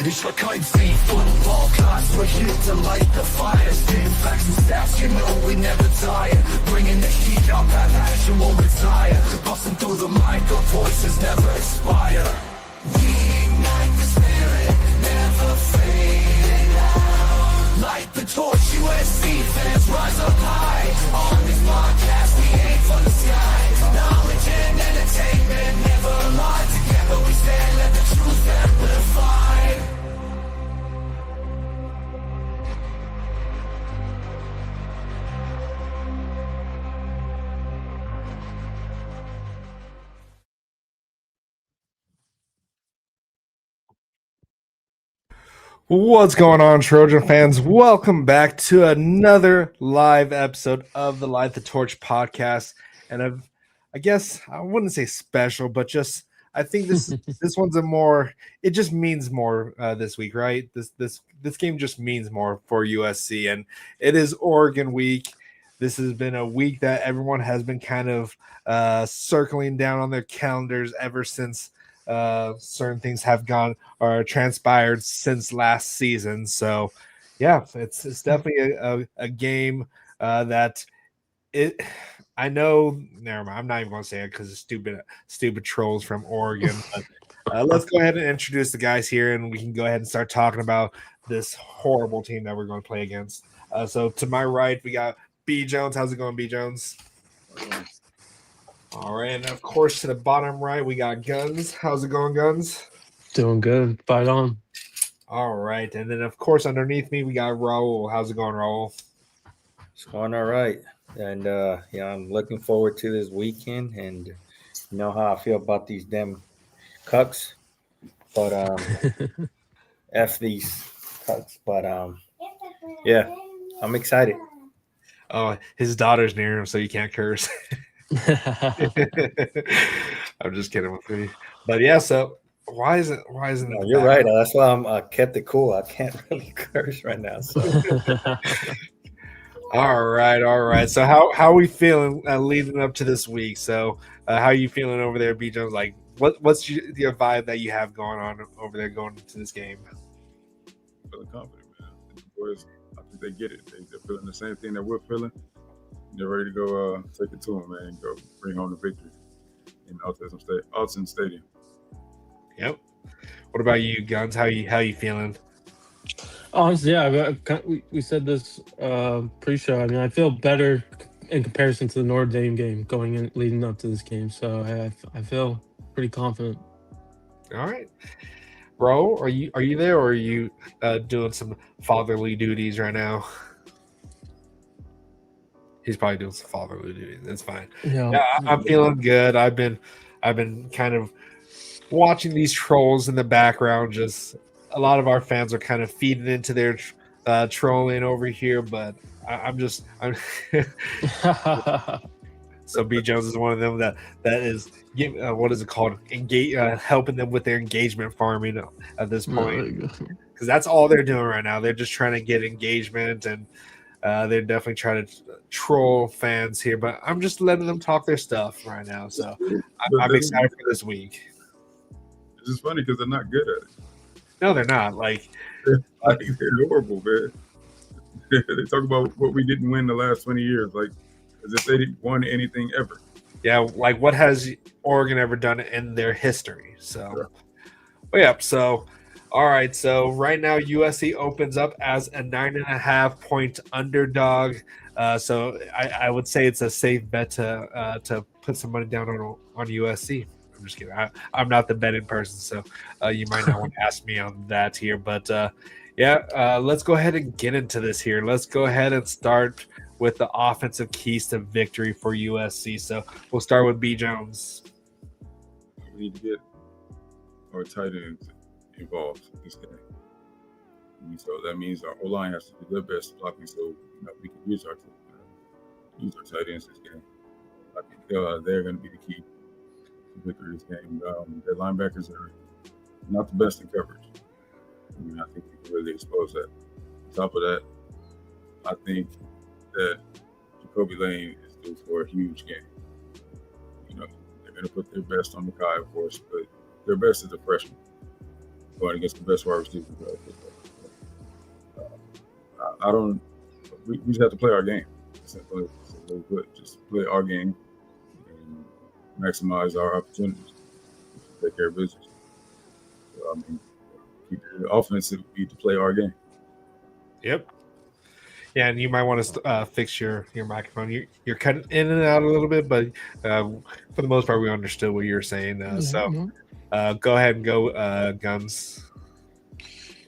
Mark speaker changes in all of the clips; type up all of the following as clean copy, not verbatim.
Speaker 1: Ich war kein Football class, we're here to light the fire. Spitting facts and stats, you know we never tire. Bringing the heat up, that passion won't retire. Busting through the mic, our voices never expire. We ignite the spirit, never fading out. Light the torch, USC fans rise up high. On this podcast, we aim for the sky. Knowledge and entertainment never lie. Together we stand, let the truth amplify.
Speaker 2: What's going on, Trojan fans? Welcome back to another live episode of the Light the Torch podcast. And I guess I wouldn't say special, but just I think this one's a more. It just means more this week, right? This game just means more for USC, and it is Oregon week. This has been a week that everyone has been kind of circling down on their calendars ever since. Certain things have gone or transpired since last season. So yeah, it's definitely a game that it. I know. Never mind. I'm not even going to say it because it's stupid trolls from Oregon. But let's go ahead and introduce the guys here, and we can go ahead and start talking about this horrible team that we're going to play against. So to my right, we got B Jones. How's it going, B Jones? All right, and of course, to the bottom right, we got Guns. How's it going, Guns?
Speaker 3: Doing good. Fight on.
Speaker 2: All right, and then, of course, underneath me, we got Raul. How's it going, Raul?
Speaker 4: It's going all right. And, yeah, I'm looking forward to this weekend. And you know how I feel about these damn cucks. But F these cucks. But, yeah, I'm excited.
Speaker 2: Oh, his daughter's near him, so you can't curse. I'm just kidding with you, but yeah. So why isn't
Speaker 4: no, you're right. That's why I kept it cool. I can't really curse right now. So.
Speaker 2: all right. So how are we feeling leading up to this week? So how are you feeling over there, B Jones? Like what's your vibe that you have going on over there going into this game?
Speaker 5: Feeling confident, man. The boys, I think they get it. They're feeling the same thing that we're feeling. They're ready to go take it to them, man, and go bring home the victory in Autzen Stadium.
Speaker 2: Yep. What about you, Guns? How you feeling?
Speaker 3: Honestly, yeah, we said this pre-show. I mean, I feel better in comparison to the Notre Dame game leading up to this game. So I feel pretty confident.
Speaker 2: All right. Bro, are you there, or are you doing some fatherly duties right now? He's probably doing some fatherly duties. That's fine. Yeah, I'm feeling good. I've been kind of watching these trolls in the background. Just a lot of our fans are kind of feeding into their trolling over here, but I'm so B Jones is one of them that is what is it called? Helping them with their engagement farming at this point, because that's all they're doing right now. They're just trying to get engagement, and they're definitely trying to troll fans here, but I'm just letting them talk their stuff right now. So I'm excited for this week.
Speaker 5: It's just funny because they're not good at it.
Speaker 2: No, they're not.
Speaker 5: They're horrible, man. They talk about what we didn't win the last 20 years, like as if they didn't won anything ever.
Speaker 2: Yeah, like what has Oregon ever done in their history? So, So, all right. So right now USC opens up as a 9.5-point underdog. So I would say it's a safe bet to put some money down on USC. I'm just kidding. I'm not the betting person, so you might not want to ask me on that here. But let's go ahead and get into this here. Let's go ahead and start with the offensive keys to victory for USC. So we'll start with B Jones.
Speaker 5: We need to get our tight ends involved in this game. And so that means our O-line has to do their best blocking, so we can use our tight ends this game. I think they're going to be the key to victory this game. Their linebackers are not the best in coverage. I think we can really expose that. On top of that, I think that Jacoby Lane is due for a huge game. They're going to put their best on Makai, of course, but their best is a freshman. going against the best wide receivers. I don't. We just have to play our game. Simply put, just play our game and maximize our opportunities. Take care of business. So, I mean, keep the offensive need to play our game.
Speaker 2: Yep. Yeah, and you might want to fix your microphone. You're cutting in and out a little bit, but for the most part, we understood what you were saying. So go ahead and go, Guns.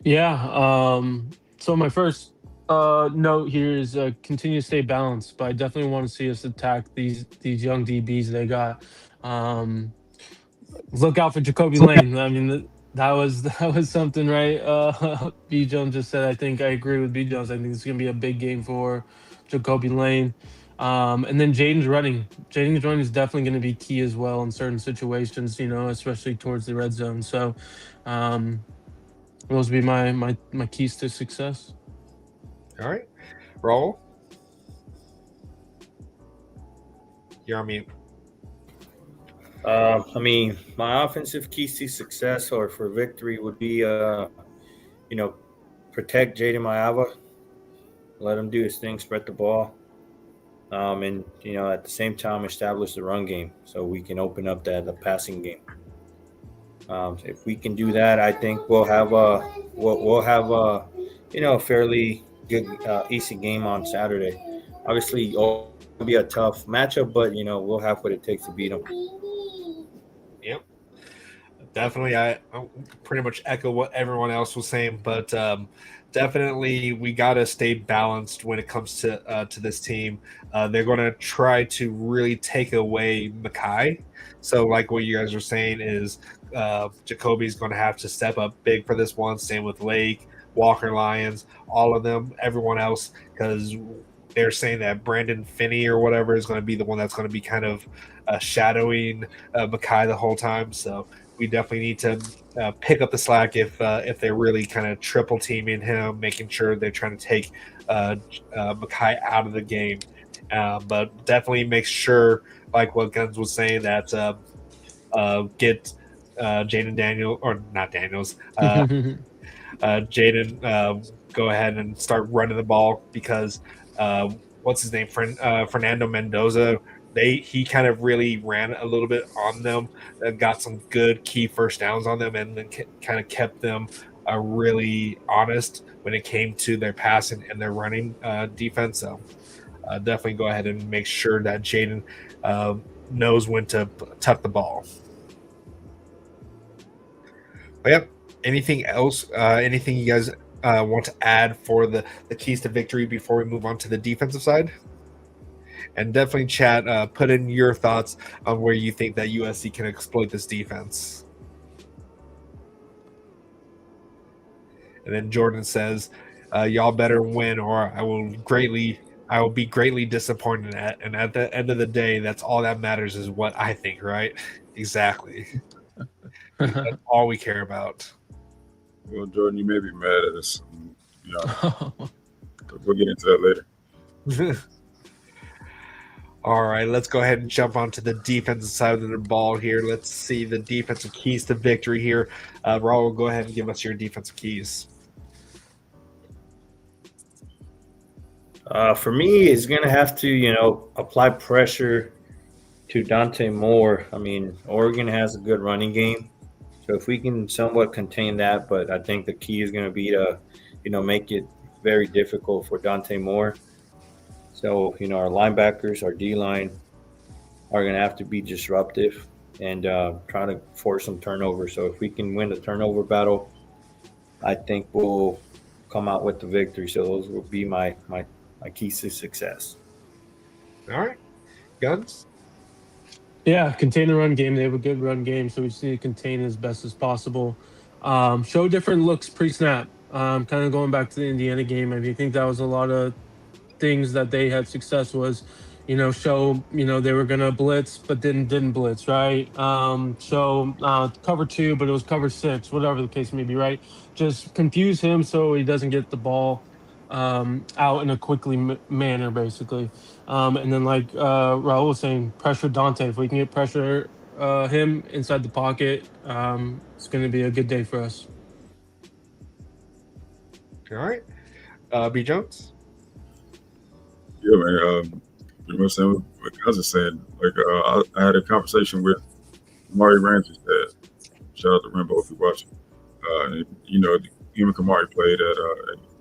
Speaker 3: Yeah. So my first note here is continue to stay balanced, but I definitely want to see us attack these young DBs they got. Look out for Jacoby Lane. I mean, that was something, right? B Jones just said. I think I agree with B Jones. I think it's gonna be a big game for Jacoby Lane. And then Jaden's running. Jaden's running is definitely going to be key as well in certain situations, especially towards the red zone. So those would be my keys to success.
Speaker 2: All right. Roll. You're on mute.
Speaker 4: I mean, my offensive keys to success or for victory would be, protect Jaden Maiava, let him do his thing, spread the ball, and at the same time establish the run game so we can open up the passing game. If we can do that, I think we'll have a fairly good easy game on Saturday. Obviously, it'll be a tough matchup, but we'll have what it takes to beat them.
Speaker 2: Yep, definitely. I pretty much echo what everyone else was saying, but definitely we got to stay balanced when it comes to this team. They're going to try to really take away Mekhi. So, like what you guys are saying is Jacoby's going to have to step up big for this one. Same with Lake, Walker Lyons, all of them, everyone else, because they're saying that Brandon Finney or whatever is going to be the one that's going to be kind of shadowing Mekhi the whole time. So we definitely need to pick up the slack if they're really kind of triple teaming him, making sure they're trying to take Mekhi out of the game. But definitely make sure, like what Guns was saying, that get Jaden Daniel or not Daniels, Jaden go ahead and start running the ball because what's his name, Fernando Mendoza. He kind of really ran a little bit on them and got some good key first downs on them, and then kind of kept them really honest when it came to their passing and their running defense. So definitely go ahead and make sure that Jaden knows when to tuck the ball. But yep. Anything else? Anything you guys want to add for the keys to victory before we move on to the defensive side? And definitely chat, put in your thoughts on where you think that USC can exploit this defense. And then Jordan says, y'all better win or I will be greatly disappointed at. And at the end of the day, that's all that matters is what I think, right? Exactly. That's all we care about.
Speaker 5: Well, Jordan, you may be mad at us. We'll get into that later.
Speaker 2: All right, let's go ahead and jump onto the defensive side of the ball here. Let's see the defensive keys to victory here. Raul, go ahead and give us your defensive keys.
Speaker 4: For me, it's going to have to, apply pressure to Dante Moore. I mean, Oregon has a good running game. So if we can somewhat contain that, but I think the key is going to be to, make it very difficult for Dante Moore. So, our linebackers, our D-line are going to have to be disruptive and try to force some turnover. So if we can win the turnover battle, I think we'll come out with the victory. So those will be my keys to success.
Speaker 2: All right. Guns?
Speaker 3: Yeah, contain the run game. They have a good run game, so we just need to contain as best as possible. Show different looks pre-snap. Kind of going back to the Indiana game, I think that was a lot of things that they had success was, show, they were going to blitz, but didn't blitz, right? Show cover 2, but it was cover 6, whatever the case may be, right? Just confuse him so he doesn't get the ball out in a quickly manner, basically. And then like Raul was saying, pressure Dante. If we can get pressure him inside the pocket, it's going to be a good day for us.
Speaker 2: All right. B. Jones?
Speaker 5: Yeah, man. Pretty much saying what Cousin said. Like, I had a conversation with Kamari Ramsey's dad. Shout out to Rambo if you're watching. And, you know, him and Kamari played at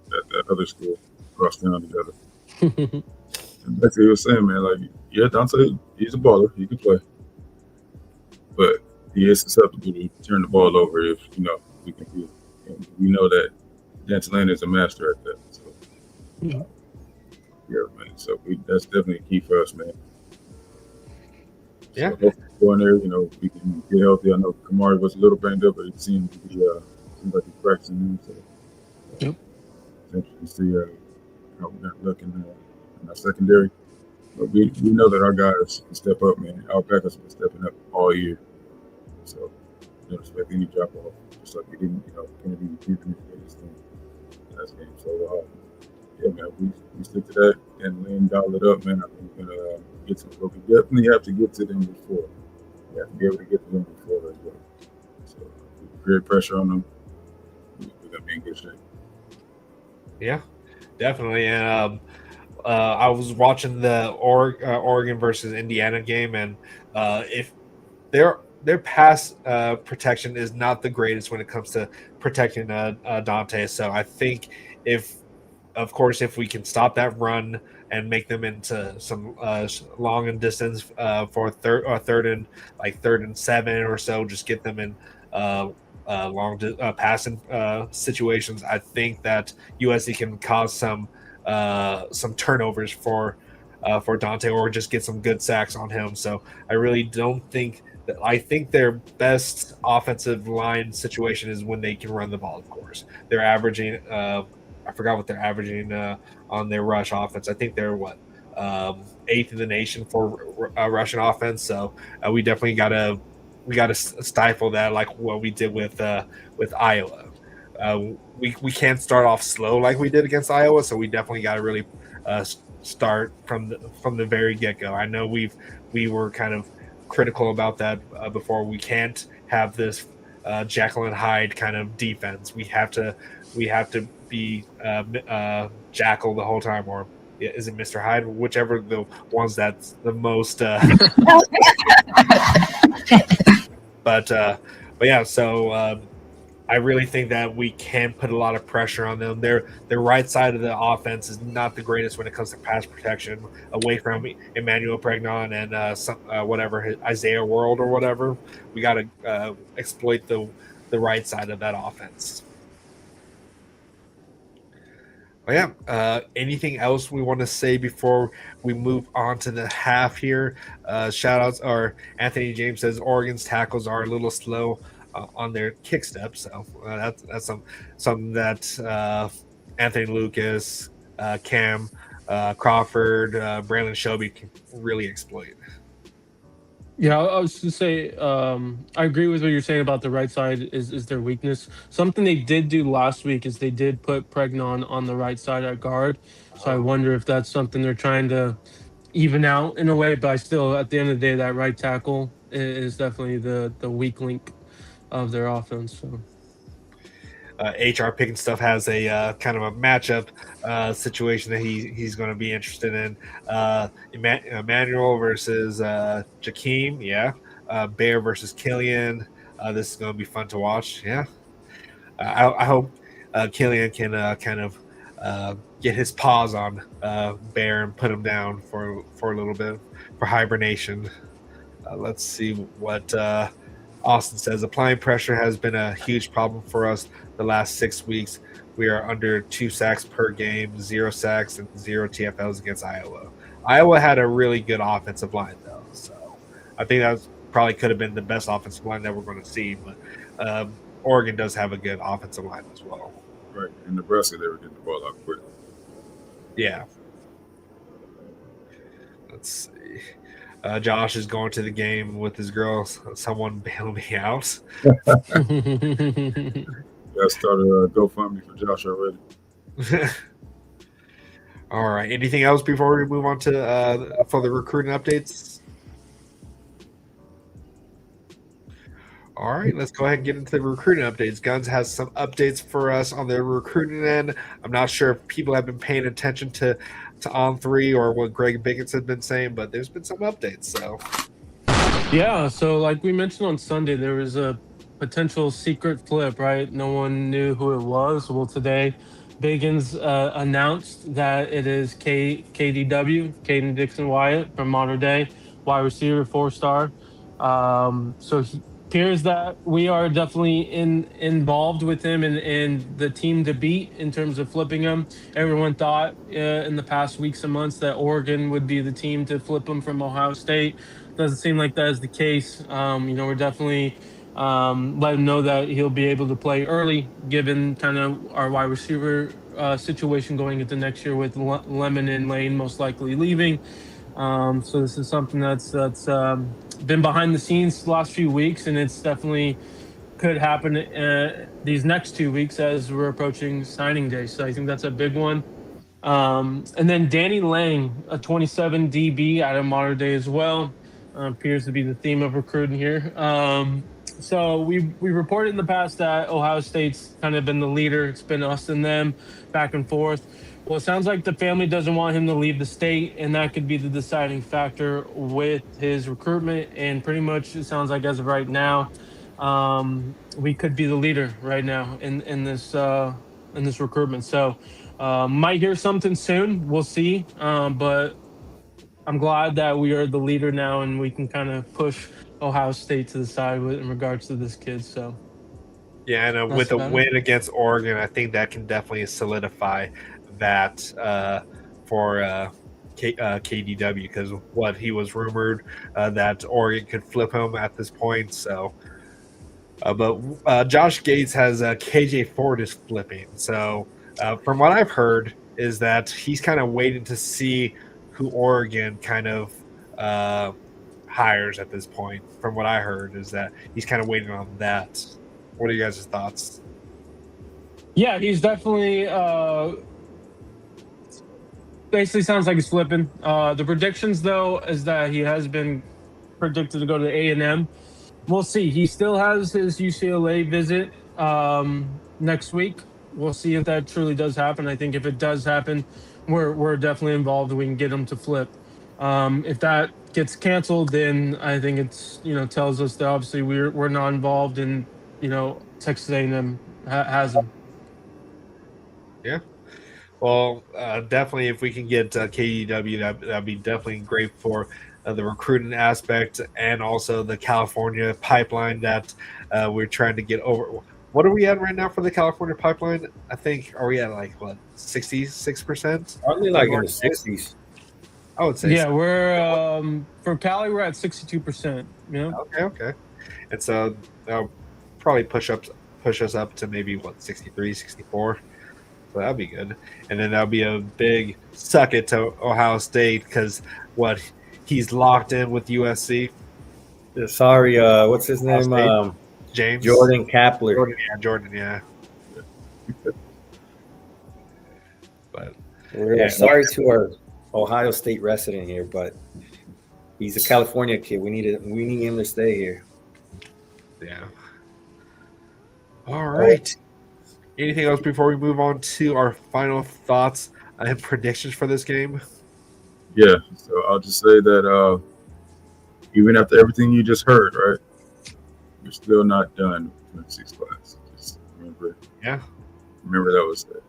Speaker 5: that other school across town together. And basically, he was saying, man, like, yeah, Dante, he's a baller. He can play. But he is susceptible to turn the ball over if, you know, we can be. And we know that D'Antonio is a master at that. So, yeah, man. So that's definitely key for us, man.
Speaker 2: Yeah.
Speaker 5: So hopefully going there, you know, we can get healthy. I know Kamari was a little banged up, but it seemed to be seems like he's practicing. So
Speaker 3: Yep.
Speaker 5: it's interesting to see how we're looking in our secondary. But we know that our guys can step up, man. Our backups have been stepping up all year. So don't expect any drop off. Just like we didn't, you know, Kennedy keeping this thing last game. So yeah, man, we stick to that and then dial it up, man. I think we're gonna get to, but we definitely have to get to them before. We have to be able to get to them before as well. So if we create pressure on them, we're gonna be in good shape.
Speaker 2: Yeah, definitely. And I was watching the Oregon versus Indiana game, and if their pass protection is not the greatest when it comes to protecting Dante. So I think if we can stop that run and make them into some long and distance for third and 7 or so, just get them in long passing situations. I think that USC can cause some turnovers for Dante, or just get some good sacks on him. So I really don't think that. I think their best offensive line situation is when they can run the ball. Of course, they're averaging. I forgot what they're averaging on their rush offense. I think they're 8th in the nation for rushing offense. So we definitely gotta stifle that, like what we did with Iowa. We can't start off slow like we did against Iowa, so we definitely got to really start from the very get go. I know we were kind of critical about that before. We can't have this Jekyll and Hyde kind of defense. We have to be Jackal the whole time, or is it Mr. Hyde? Whichever the ones that's the most. But yeah, so I really think that we can put a lot of pressure on them. Their right side of the offense is not the greatest when it comes to pass protection, away from Emmanuel Pregnon and whatever Isaiah World or whatever. We got to exploit the right side of that offense. Oh, yeah. Anything else we want to say before we move on to the half here? Shout outs are Anthony James says Oregon's tackles are a little slow on their kick steps. So that's something that Anthony Lucas, Cam Crawford, Brandon Shelby can really exploit.
Speaker 3: Yeah, I was to say, I agree with what you're saying about the right side is their weakness. Something they did do last week is they did put Pregnon on the right side at guard. So I wonder if that's something they're trying to even out in a way. But I still, at the end of the day, that right tackle is definitely the weak link of their offense. So.
Speaker 2: HR Picking Stuff has a kind of a matchup situation that he's going to be interested in. Emmanuel versus Jakeem, yeah. Bear versus Killian. This is going to be fun to watch, yeah. I hope Killian can kind of get his paws on Bear and put him down for a little bit for hibernation. Let's see what Austin says. Applying pressure has been a huge problem for us the last 6 weeks. We are under 2 sacks per game, 0 sacks, and 0 TFLs against Iowa. Iowa had a really good offensive line, though. So I think that probably could have been the best offensive line that we're going to see. But Oregon does have a good offensive line as well.
Speaker 5: Right. In Nebraska, they were getting the ball out quick.
Speaker 2: Yeah. Let's see. Josh is going to the game with his girls. Someone bail me out.
Speaker 5: I started a GoFundMe for Josh already.
Speaker 2: All right. Anything else before we move on to for the recruiting updates? All right, let's go ahead and get into the recruiting updates. Guns has some updates for us on the recruiting end. I'm not sure if people have been paying attention to On3 or what Greg Biggins has been saying, but there's been some updates. So,
Speaker 3: Yeah, so like we mentioned on Sunday, there was a potential secret flip, right? No one knew who it was. Well, today, Biggins announced that it is KDW, Caden Dixon Wyatt from Modern Day, wide receiver, 4-star. So he appears that we are definitely involved with him and the team to beat in terms of flipping him. Everyone thought in the past weeks and months that Oregon would be the team to flip him from Ohio State. Doesn't seem like that is the case. We're definitely let him know that he'll be able to play early, given kind of our wide receiver situation going into next year with Lemon and Lane most likely leaving. So this is something that's been behind the scenes the last few weeks, and it's definitely could happen these next 2 weeks as we're approaching signing day. So I think that's a big one. And then Danny Lang, a 27 DB out of Modern Day as well, appears to be the theme of recruiting here. So we reported in the past that Ohio State's kind of been the leader. It's been us and them back and forth. Well, it sounds like the family doesn't want him to leave the state, and that could be the deciding factor with his recruitment. And pretty much it sounds like as of right now, we could be the leader right now in this recruitment. So might hear something soon. We'll see. But I'm glad that we are the leader now, and we can kind of push Ohio State to the side in regards to this kid. So
Speaker 2: yeah, and with a win against Oregon, I think that can definitely solidify that for KDW, because he was rumored that Oregon could flip him at this point. So, but Josh Gates has KJ Ford is flipping. So, from what I've heard, is that he's kind of waiting to see who Oregon kind of hires at this point. From what I heard, is that he's kind of waiting on that. What are you guys' thoughts?
Speaker 3: Yeah, he's definitely basically sounds like he's flipping. The predictions, though, is that he has been predicted to go to A&M. We'll see. He still has his UCLA visit next week. We'll see if that truly does happen. I think if it does happen, we're definitely involved. We can get him to flip. If that gets canceled, then I think it's tells us that obviously we're not involved, and Texas A&M has him.
Speaker 2: Yeah. Well, definitely if we can get KDW, that'd be definitely great for the recruiting aspect and also the California pipeline that we're trying to get over. What are we at right now for the California pipeline? I think, are we at 66%?
Speaker 4: Probably like in the 60s.
Speaker 2: I would say.
Speaker 3: Yeah,
Speaker 2: so.
Speaker 3: we're for Cali, we're at 62%. Yeah.
Speaker 2: Okay. And so that'll probably push us up to maybe 63, 64. So that'd be good. And then that'll be a big suck it to Ohio State because he's locked in with USC.
Speaker 4: Sorry, what's his name?
Speaker 2: James
Speaker 4: Jordan Kapler.
Speaker 2: Jordan, yeah. But
Speaker 4: sorry to our Ohio State resident here, but he's a California kid. We need him to stay here.
Speaker 2: Yeah. All right. Anything else before we move on to our final thoughts and predictions for this game?
Speaker 5: Yeah, so I'll just say that even after everything you just heard, right, you're still not done with 6 class. Just remember that was it.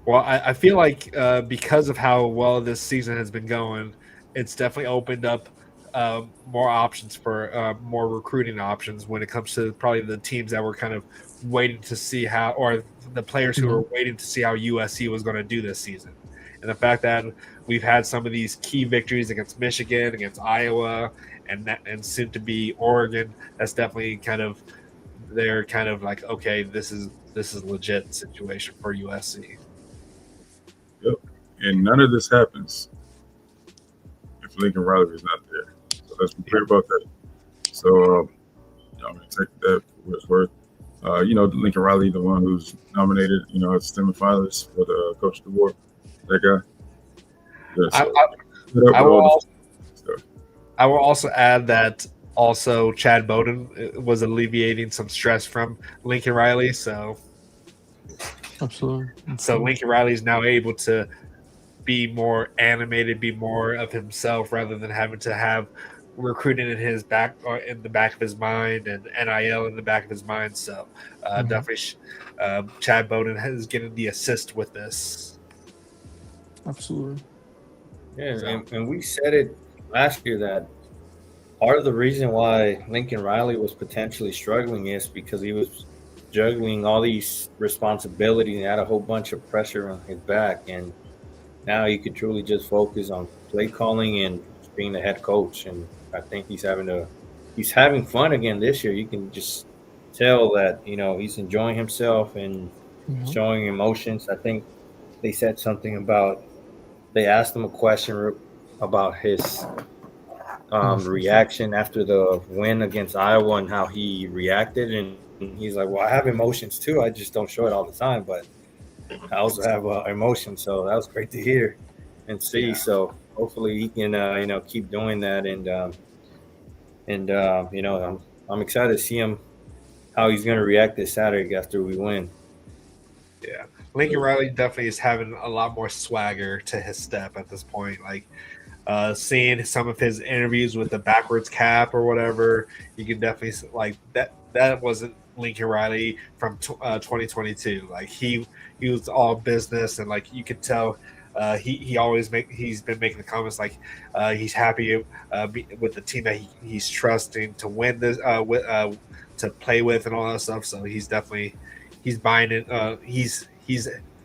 Speaker 2: Well, I feel like because of how well this season has been going, it's definitely opened up more options for more recruiting options when it comes to probably the teams that were kind of waiting to see how, or the players who were waiting to see how USC was going to do this season. And the fact that we've had some of these key victories against Michigan, against Iowa, and soon to be Oregon, that's definitely they're kind of like, okay, this is legit situation for USC.
Speaker 5: Yep. And none of this happens if Lincoln Riley is not there. So let's be clear about that. So I'm going to take that for what it's worth. Lincoln Riley, the one who's nominated, as semifinalist for the Coach of the War, that guy. Yeah, so
Speaker 2: I will also add that Also, Chad Bowden was alleviating some stress from Lincoln Riley. So
Speaker 3: Absolutely.
Speaker 2: Lincoln Riley is now able to be more animated, be more of himself, rather than having to have recruiting in his back or in the back of his mind and NIL in the back of his mind. So definitely, Chad Bowden is getting the assist with this.
Speaker 3: Absolutely.
Speaker 4: Yeah,
Speaker 2: So.
Speaker 4: and we said it last year that part of the reason why Lincoln Riley was potentially struggling is because he was juggling all these responsibilities and had a whole bunch of pressure on his back. And now he could truly just focus on play calling and being the head coach. And I think he's having fun again this year. You can just tell that, he's enjoying himself and showing emotions. I think they said something about, they asked him a question about his reaction after the win against Iowa and how he reacted. And he's like, well, I have emotions too. I just don't show it all the time, but I also have emotions. So that was great to hear and see. Yeah. So hopefully he can, keep doing that. And I'm excited to see him, how he's going to react this Saturday after we win.
Speaker 2: Yeah. Lincoln Riley definitely is having a lot more swagger to his step at this point. Like, seeing some of his interviews with the backwards cap or whatever, you can definitely like that wasn't Lincoln Riley from 2022. Like he was all business, and like you could tell he's been making the comments like he's happy with the team that he's trusting to win this to play with and all that stuff. So he's buying it. He's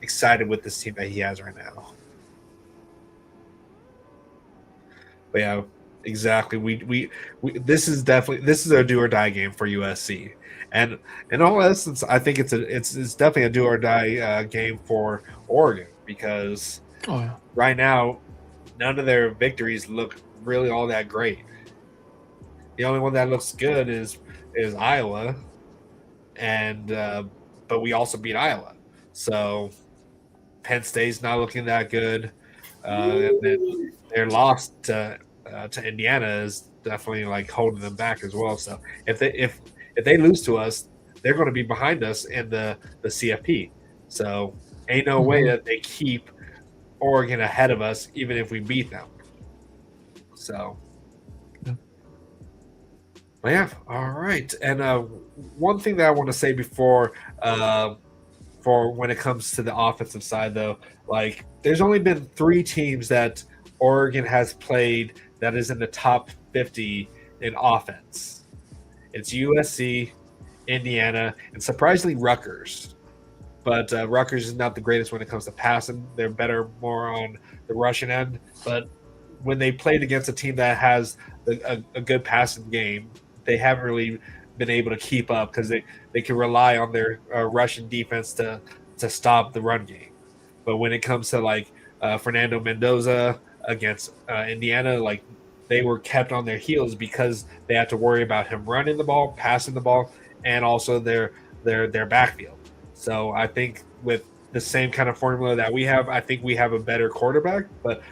Speaker 2: excited with this team that he has right now. But yeah, exactly. We this is a do or die game for USC, and in all essence, I think it's definitely a do or die game for Oregon because right now none of their victories look really all that great. The only one that looks good is Iowa, and but we also beat Iowa, so Penn State's not looking that good. And then their loss to Indiana is definitely like holding them back as well. So if they lose to us, they're going to be behind us in the CFP. So ain't no way that they keep Oregon ahead of us, even if we beat them. So, but yeah, all right. And one thing that I want to say before for when it comes to the offensive side, though, like there's only been 3 teams that Oregon has played that is in the top 50 in offense. It's USC, Indiana, and surprisingly Rutgers. But Rutgers is not the greatest when it comes to passing. They're better more on the rushing end. But when they played against a team that has a good passing game, they haven't really been able to keep up because they can rely on their Russian defense to stop the run game. But when it comes to like Fernando Mendoza against Indiana, like they were kept on their heels because they had to worry about him running the ball, passing the ball, and also their backfield. So I think with the same kind of formula that we have, I think we have a better quarterback. But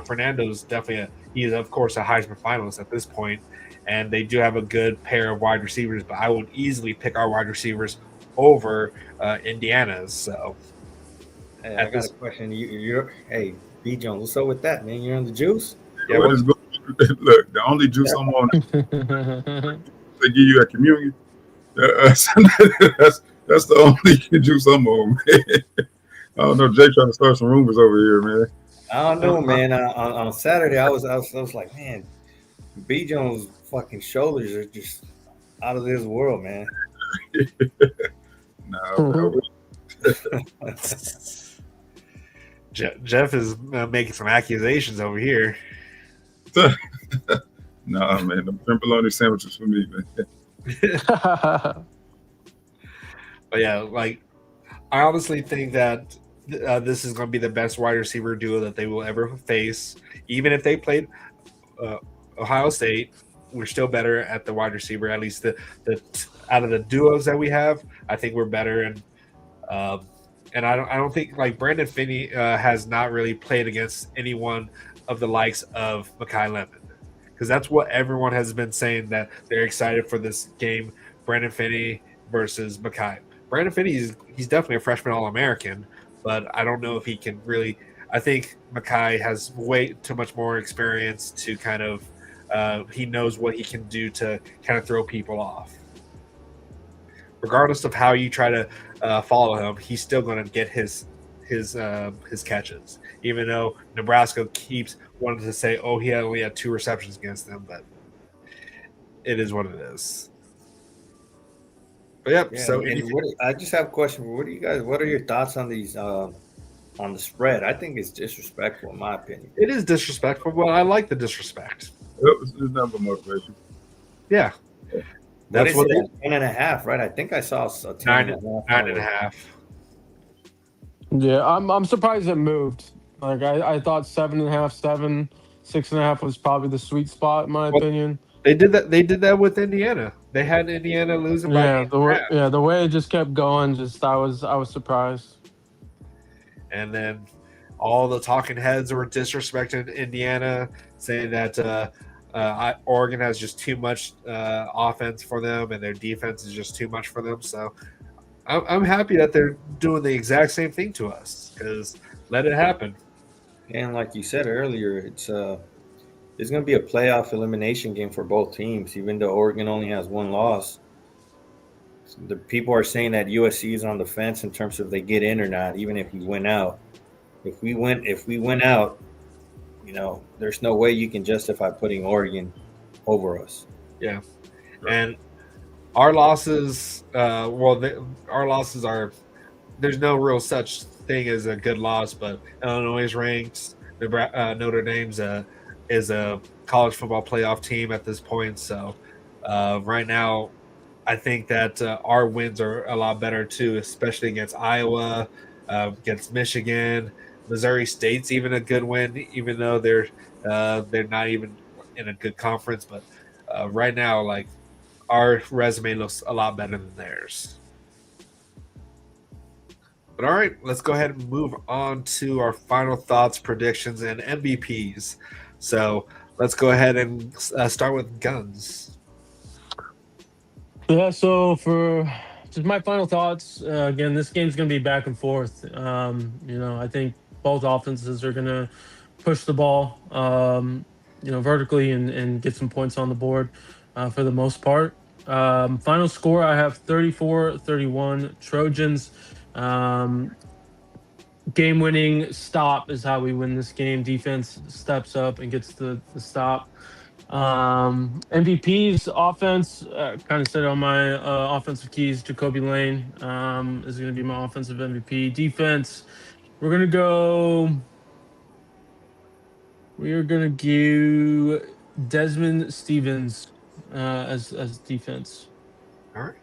Speaker 2: Fernando's definitely he is of course a Heisman finalist at this point, and they do have a good pair of wide receivers. But I would easily pick our wide receivers over Indiana's. So
Speaker 4: hey, I got a question. Hey, B Jones, what's up with that, man? You're on the juice?
Speaker 5: Yeah, look, the only juice I'm on, they give you at communion. That's the only juice I'm on, man. I don't know. Jay trying to start some rumors over here, man.
Speaker 4: I don't know, man. On Saturday, I was like, man, B Jones' fucking shoulders are just out of this world, man.
Speaker 5: Nah,
Speaker 2: Jeff is making some accusations over here.
Speaker 5: Nah, man, the pepperoni sandwiches for me, man.
Speaker 2: But yeah, like I honestly think that this is going to be the best wide receiver duo that they will ever face. Even if they played Ohio State, we're still better at the wide receiver. At least the out of the duos that we have, I think we're better. And I don't think like Brandon Finney has not really played against anyone of the likes of Mekhi Lemon. because that's what everyone has been saying, that they're excited for this game, Brandon Finney versus Mackay. Brandon Finney, he's definitely a freshman All-American, but I don't know if he can really – I think Mackay has way too much more experience to kind of he knows what he can do to kind of throw people off. Regardless of how you try to follow him, he's still going to get his catches, even though Nebraska keeps wanting to say, oh, he only had 2 receptions against them, but it is what it is. But
Speaker 4: Yeah, so I just have a question. What are your thoughts on these on the spread? I think it's disrespectful, in my opinion.
Speaker 2: It is disrespectful, but I like the disrespect.
Speaker 5: It's number motivation.
Speaker 2: Yeah.
Speaker 4: That's what it is. 10.5, right? I think I saw a
Speaker 2: 9.5.
Speaker 3: Yeah, I'm surprised it moved. Like I thought 7.5, 7, 6.5 was probably the sweet spot in my opinion.
Speaker 2: They did that. They did that with Indiana. They had Indiana losing by
Speaker 3: the way it just kept going. I was surprised.
Speaker 2: And then all the talking heads were disrespecting Indiana, saying that Oregon has just too much offense for them, and their defense is just too much for them. So I'm happy that they're doing the exact same thing to us, because let it happen.
Speaker 4: And like you said earlier, it's going to be a playoff elimination game for both teams, even though Oregon only has 1 loss. The people are saying that USC is on the fence in terms of they get in or not, even if we win out. If we win out, there's no way you can justify putting Oregon over us.
Speaker 2: Yeah, and our losses, our losses are, there's no real such thing as a good loss, but Illinois is ranked. Notre Dame's is a college football playoff team at this point. So right now, I think that our wins are a lot better too, especially against Iowa, against Michigan. Missouri State's even a good win, even though they're not even in a good conference. But right now, like, our resume looks a lot better than theirs. But all right, let's go ahead and move on to our final thoughts, predictions, and MVPs. So let's go ahead and start with Guns.
Speaker 3: Yeah, so for just my final thoughts, again, this game's going to be back and forth. I think both offenses are going to push the ball, vertically and get some points on the board for the most part. Final score, I have 34-31 Trojans. Game-winning stop is how we win this game. Defense steps up and gets the stop. MVP's offense, kind of said on my offensive keys, Jacoby Lane is going to be my offensive MVP. Defense, we're going to do Desmond Stevens as defense.
Speaker 2: All right.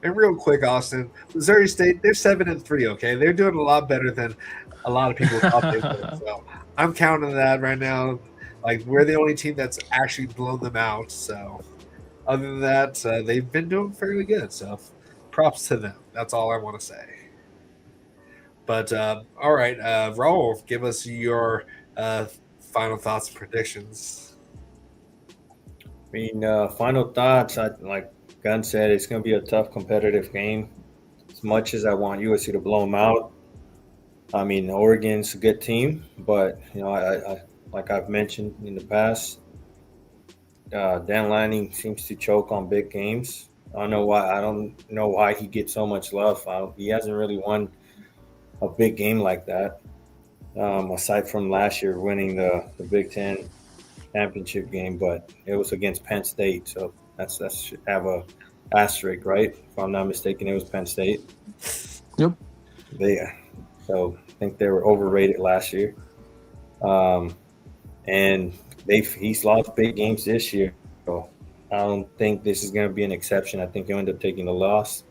Speaker 2: And real quick, Austin, Missouri State, they're 7-3, okay? They're doing a lot better than a lot of people thought they would. So I'm counting that right now. Like, we're the only team that's actually blown them out. So other than that, they've been doing fairly good. So props to them. That's all I want to say. But all right, Raul, give us your final thoughts and predictions.
Speaker 4: Final thoughts, like Gunn said, it's going to be a tough competitive game. As much as I want USC to blow them out, Oregon's a good team, but I like I've mentioned in the past, Dan Lanning seems to choke on big games. I don't know why he gets so much love. He hasn't really won a big game like that, aside from last year winning the Big Ten championship game, but it was against Penn State, so that should have a asterisk, right? If I'm not mistaken, it was Penn State.
Speaker 3: Yep.
Speaker 4: So I think they were overrated last year. And he's lost big games this year. So I don't think this is going to be an exception. I think he'll end up taking the loss.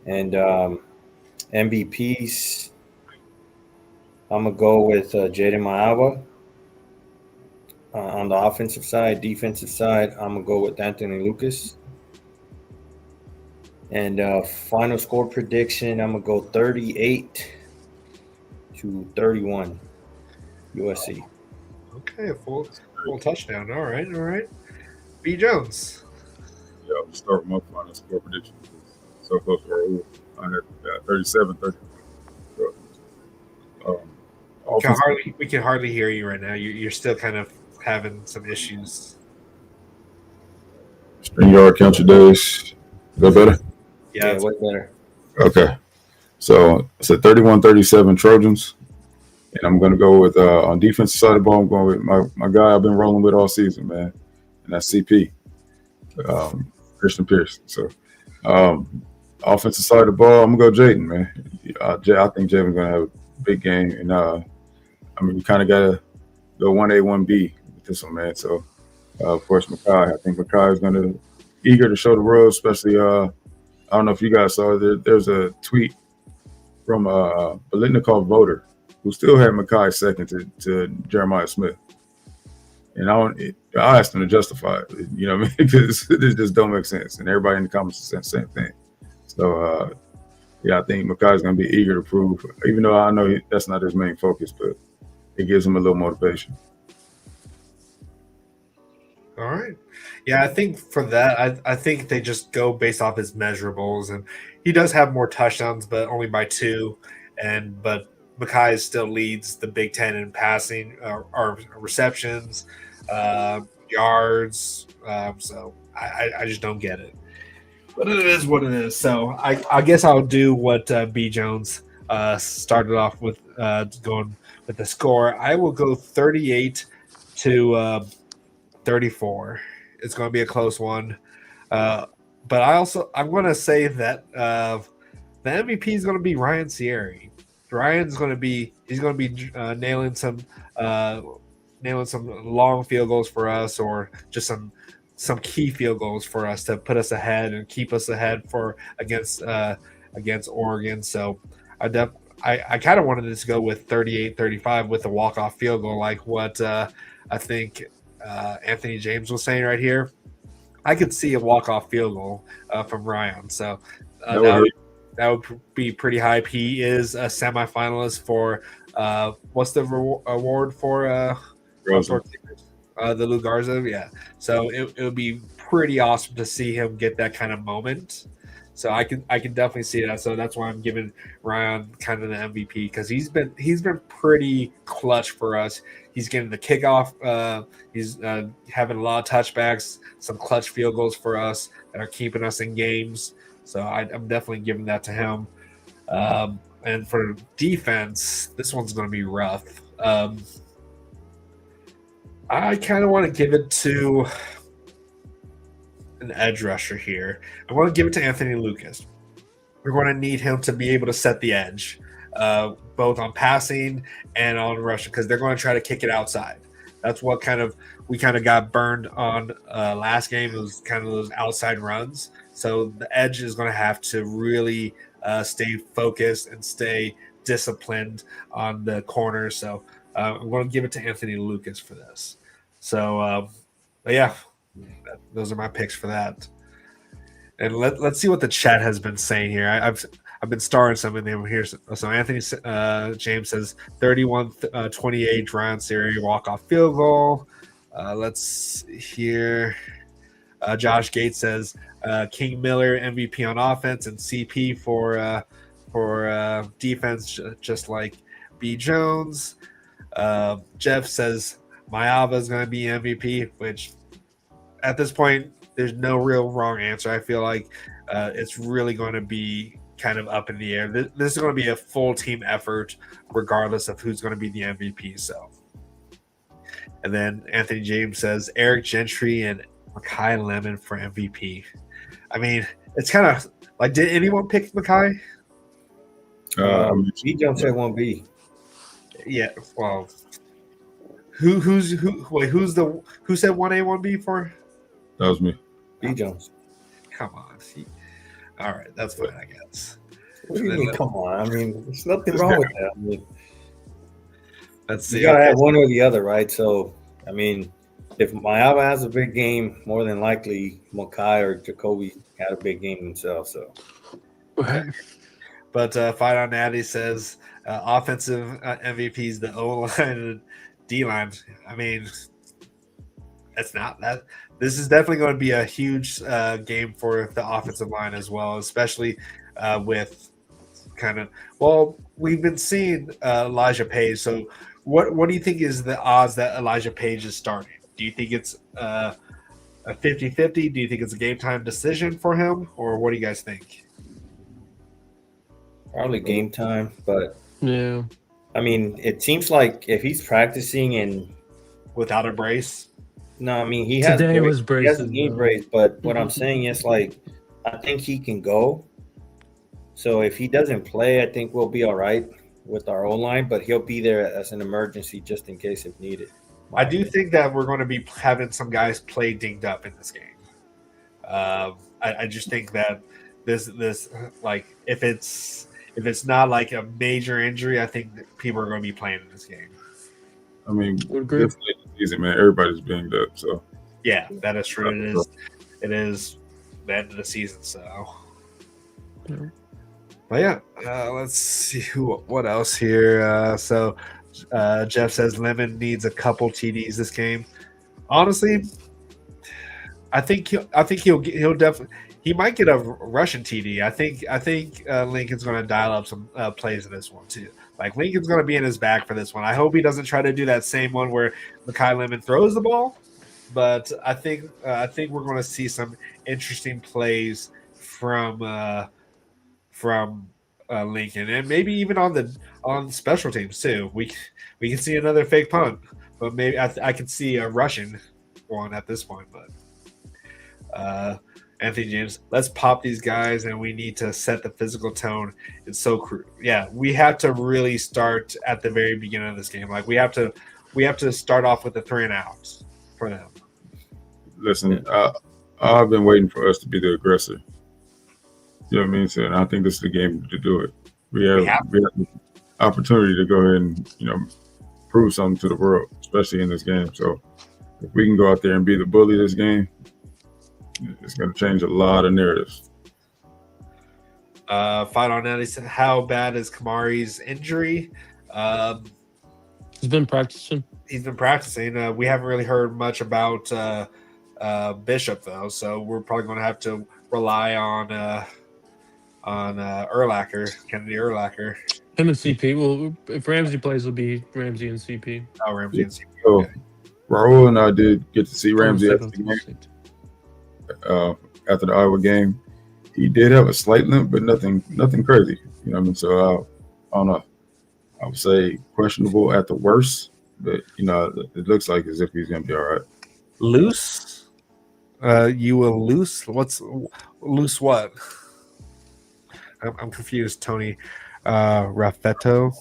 Speaker 4: And MVPs, I'm going to go with Jaden Maiava. On the offensive side, defensive side, I'm going to go with Anthony Lucas. And final score prediction, I'm going to go 38-31 USC.
Speaker 2: Okay, Full touchdown. All right. B. Jones.
Speaker 5: Yeah, I'm start with my final score prediction. So close to I had 37, 30.
Speaker 2: We can hardly hear you right now. You're still kind of having some issues.
Speaker 5: StreamYard count your days. Is that better?
Speaker 2: Yeah,
Speaker 4: way better.
Speaker 5: Okay. So it's a 31-37 Trojans. And I'm going to go with, on defensive side of the ball, I'm going with my guy I've been rolling with all season, man. And that's CP, Christen Pearson. So offensive side of the ball, I'm going to go Jaden, man. I think Jaden's going to have a big game. And, we kind of got to go 1A, 1B with this one, man. So, of course, Makai. I think Makai is going to eager to show the world, especially I don't know if you guys saw there's a tweet from a Bolitnikov voter who still had Makai second to Jeremiah Smith. And I asked him to justify it, you know what I mean? Because it just don't make sense. And everybody in the comments said the same thing. So, I think Makai's going to be eager to prove, even though I know that's not his main focus, but it gives him a little motivation.
Speaker 2: All right. Yeah, I think for that, I think they just go based off his measurables, and he does have more touchdowns, but only by 2. But Makai still leads the Big Ten in passing or receptions, yards. So I just don't get it. But it is what it is. So I guess I'll do what B. Jones started off with, going with the score. I will go 38 to 34. It's going to be a close one. But I'm going to say that the MVP is going to be Ryan Sierra. Ryan's going to be nailing some long field goals for us, or just some key field goals for us to put us ahead and keep us ahead against Oregon. So I kind of wanted to go with 38-35 with a walk-off field goal, like what I think Anthony James was saying right here. I could see a walk-off field goal from Ryan. So that would be pretty hype. He is a semifinalist for what's the award for the Lou Garza? Yeah. So it would be pretty awesome to see him get that kind of moment. So I can definitely see that. So that's why I'm giving Ryan kind of the MVP, because he's been pretty clutch for us. He's getting the kickoff. He's having a lot of touchbacks, some clutch field goals for us that are keeping us in games. So I'm definitely giving that to him. And for defense, this one's going to be rough. I kind of want to give it to an edge rusher here. I want to give it to Anthony Lucas. We're going to need him to be able to set the edge, both on passing and on rushing, because they're going to try to kick it outside. That's what we got burned on last game. It was kind of those outside runs. So the edge is going to have to really stay focused and stay disciplined on the corner. So I'm going to give it to Anthony Lucas for this. So, but yeah, those are my picks for that. And let's see what the chat has been saying here. I've been starring some of them here. So Anthony James says 31-28 Ryan Siri walk-off field goal. Let's hear. Josh Gates says King Miller MVP on offense and CP for defense, just like B. Jones. Jeff says Mayava is going to be MVP, which at this point there's no real wrong answer. I feel like it's really going to be kind of up in the air. This is going to be a full team effort regardless of who's going to be the MVP. So, and then Anthony James says Eric Gentry and Makai Lemon for MVP. I mean, it's kind of like, did anyone pick Makai?
Speaker 4: He don't say 1B.
Speaker 2: Yeah, well, who said 1A, 1B for?
Speaker 5: That was me.
Speaker 4: B. Jones.
Speaker 2: Come on. All right, that's fine, I guess.
Speaker 4: What do you mean, come on? I mean, there's nothing wrong with that. I mean,
Speaker 2: let's see.
Speaker 4: You gotta have one or the other, right? So, I mean, if Mayava has a big game, more than likely Makai or Jacoby had a big game themselves. So,
Speaker 2: but Fight on Natty says offensive MVPs, the O line and D line. I mean, That's not that. This is definitely going to be a huge game for the offensive line as well, especially with kind of. Well, we've been seeing Elijah Page. So, what do you think is the odds that Elijah Page is starting? Do you think it's a 50-50? Do you think it's a game time decision for him, or what do you guys think?
Speaker 4: Probably game time, but
Speaker 3: Yeah.
Speaker 4: I mean, it seems like if he's practicing and
Speaker 2: Without a brace,
Speaker 4: no, I mean he
Speaker 3: Today
Speaker 4: has
Speaker 3: was
Speaker 4: he
Speaker 3: braces,
Speaker 4: has a knee
Speaker 3: though.
Speaker 4: brace, but what I'm saying is like I think he can go. So if he doesn't play, I think we'll be all right with our O line, but he'll be there as an emergency just in case if needed.
Speaker 2: I do think that we're going to be having some guys play dinged up in this game. I just think that this like if it's not like a major injury, I think that people are going to be playing in this game.
Speaker 5: I mean,
Speaker 3: Would agree.
Speaker 5: this late in the season, man, everybody's banged up. So
Speaker 2: Yeah, that is true. It is the end of the season, so.
Speaker 3: Yeah.
Speaker 2: But yeah, let's see what else here. So Jeff says Lemon needs a couple TDs this game. Honestly, I think he'll definitely he might get a Russian TD. I think Lincoln's going to dial up some plays in this one too. Like Lincoln's going to be in his bag for this one. I hope he doesn't try to do that same one where Mekhi Lemon throws the ball. But I think we're going to see some interesting plays from Lincoln, and maybe even on special teams too. We can see another fake punt, but maybe I can see a Russian one at this point. But Anthony James, let's pop these guys, and we need to set the physical tone. It's so crucial. Yeah, we have to really start at the very beginning of this game. Like we have to start off with the 3 and outs for them.
Speaker 5: listen, I've been waiting for us to be the aggressor. You know what I mean? So I think this is the game to do it. We have the opportunity to go ahead and prove something to the world, especially in this game. So if we can go out there and be the bully this game, it's going to change a lot of narratives.
Speaker 2: Fight on that. He said, how bad is Kamari's injury?
Speaker 3: He's been practicing.
Speaker 2: He's been practicing. We haven't really heard much about Bishop though, so we're probably going to have to rely on Kennedy Urlacher.
Speaker 3: Him and CP. Well, if Ramsey plays, it'll be Ramsey and CP.
Speaker 2: Oh, Ramsey and CP.
Speaker 5: So
Speaker 2: Okay.
Speaker 5: Raul and I did get to see Ramsey after the game. After the Iowa game, he did have a slight limp, but nothing crazy. You know what I mean? So I don't know. I would say questionable at the worst, but it looks like as if he's gonna be all right.
Speaker 2: Loose? You will loose? What's loose? What? I'm confused. Tony Raffetto.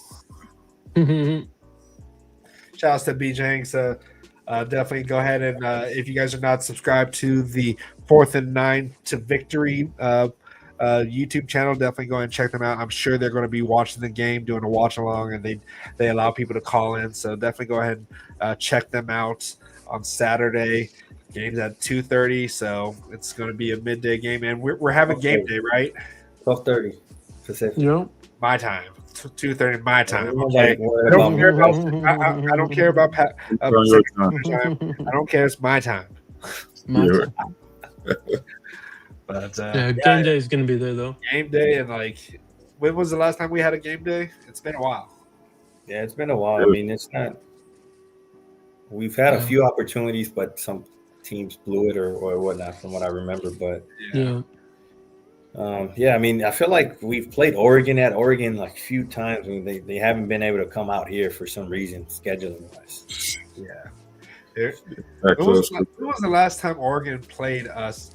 Speaker 2: Shout out to B Jenks. Definitely go ahead and if you guys are not subscribed to the 4th and 9 to Victory YouTube channel, definitely go ahead and check them out. I'm sure they're going to be watching the game, doing a watch along, and they allow people to call in. So definitely go ahead and check them out on Saturday. Game's at 2:30, so it's going to be a midday game, and we're having game day, right?
Speaker 4: 12:30 Pacific.
Speaker 3: Yep.
Speaker 2: My time. 2:30 my time.
Speaker 4: Nobody
Speaker 2: Okay.
Speaker 4: worried
Speaker 2: I don't
Speaker 4: about
Speaker 2: care
Speaker 4: me.
Speaker 2: about. I don't care about
Speaker 5: Your time.
Speaker 2: time. I don't care. It's my time.
Speaker 3: My
Speaker 5: Yeah.
Speaker 3: time.
Speaker 2: But
Speaker 3: Yeah, game day is gonna be there though.
Speaker 2: game day, and like, when was the last time we had a game day? It's been a while.
Speaker 4: Yeah, it's been a while. I mean, it's not. We've had a few opportunities, but some teams blew it or whatnot, from what I remember. But
Speaker 3: Yeah.
Speaker 4: I mean, I feel like we've played Oregon like a few times. I mean, they haven't been able to come out here for some reason, scheduling wise.
Speaker 2: Yeah.
Speaker 5: Back
Speaker 2: When
Speaker 5: to
Speaker 2: was,
Speaker 5: us.
Speaker 2: when was the last time Oregon played us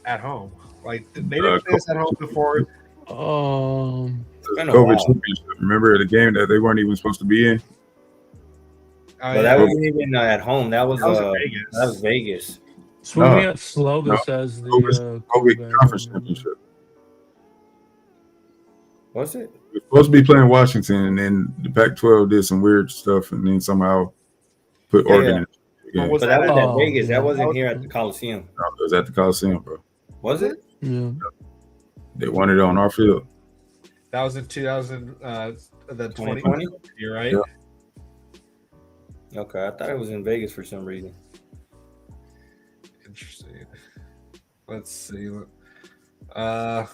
Speaker 2: at home? Like, they didn't play us at home before.
Speaker 4: It's been a
Speaker 5: COVID
Speaker 4: while.
Speaker 5: championship. Remember the game that they weren't even supposed to be in?
Speaker 4: But that wasn't even at home. That was
Speaker 2: Vegas.
Speaker 4: That was Vegas.
Speaker 3: So we
Speaker 5: No.
Speaker 3: got Slovis as the
Speaker 5: COVID
Speaker 3: quarterback.
Speaker 5: conference championship.
Speaker 4: Was it?
Speaker 5: We're supposed to be playing Washington, and then the Pac-12 did some weird stuff, and then somehow put Oregon in the game.
Speaker 2: Was
Speaker 4: But that was
Speaker 3: Oh,
Speaker 4: at Vegas.
Speaker 3: yeah.
Speaker 4: That wasn't here at the Coliseum.
Speaker 5: No, it was at the Coliseum, bro.
Speaker 4: Was it?
Speaker 3: Yeah.
Speaker 5: They won it on our field.
Speaker 2: That was in 2020
Speaker 4: 2020?
Speaker 2: year, right?
Speaker 5: Yeah.
Speaker 4: Okay, I thought it was in Vegas for some reason.
Speaker 2: Interesting. Let's see. I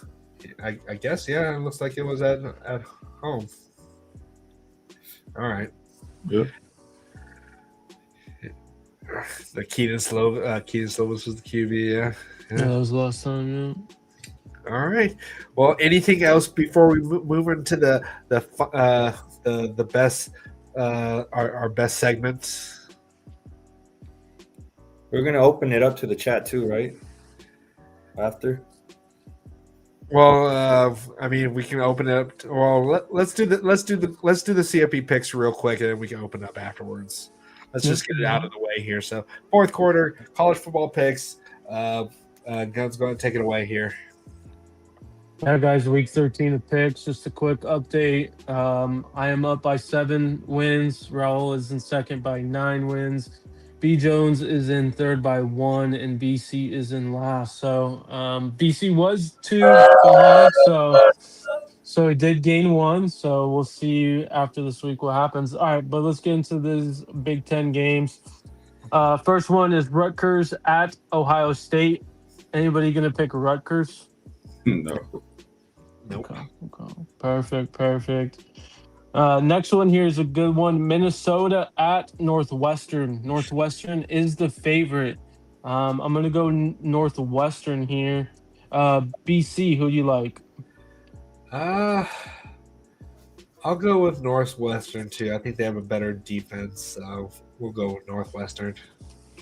Speaker 2: guess yeah. It looks like it was at home. All right.
Speaker 5: Yep.
Speaker 2: The Keaton Slovis was the QB. Yeah.
Speaker 3: Yeah, that was the last time. Yeah.
Speaker 2: All right. Well, anything else before we move into the best our best segments?
Speaker 4: We're gonna open it up to the chat too, right? After.
Speaker 2: Well, I mean, we can open it up. Let's do the CFP picks real quick, and then we can open up afterwards. Let's just get it out of the way here. So, fourth quarter college football picks. Guns, go ahead and take it away here.
Speaker 3: Yeah, guys, week 13 of picks. Just a quick update. I am up by 7 wins. Raul is in second by 9 wins. B. Jones is in third by 1, and BC is in last. So BC was 2 behind, so he did gain 1. So we'll see after this week what happens. All right, but let's get into these Big Ten games. First one is Rutgers at Ohio State. Anybody gonna pick Rutgers?
Speaker 5: No.
Speaker 2: Nope.
Speaker 3: Okay. Perfect. Next one here is a good one. Minnesota at Northwestern. Northwestern is the favorite. I'm going to go Northwestern here. BC, who do you like?
Speaker 2: I'll go with Northwestern too. I think they have a better defense, so we'll go with Northwestern.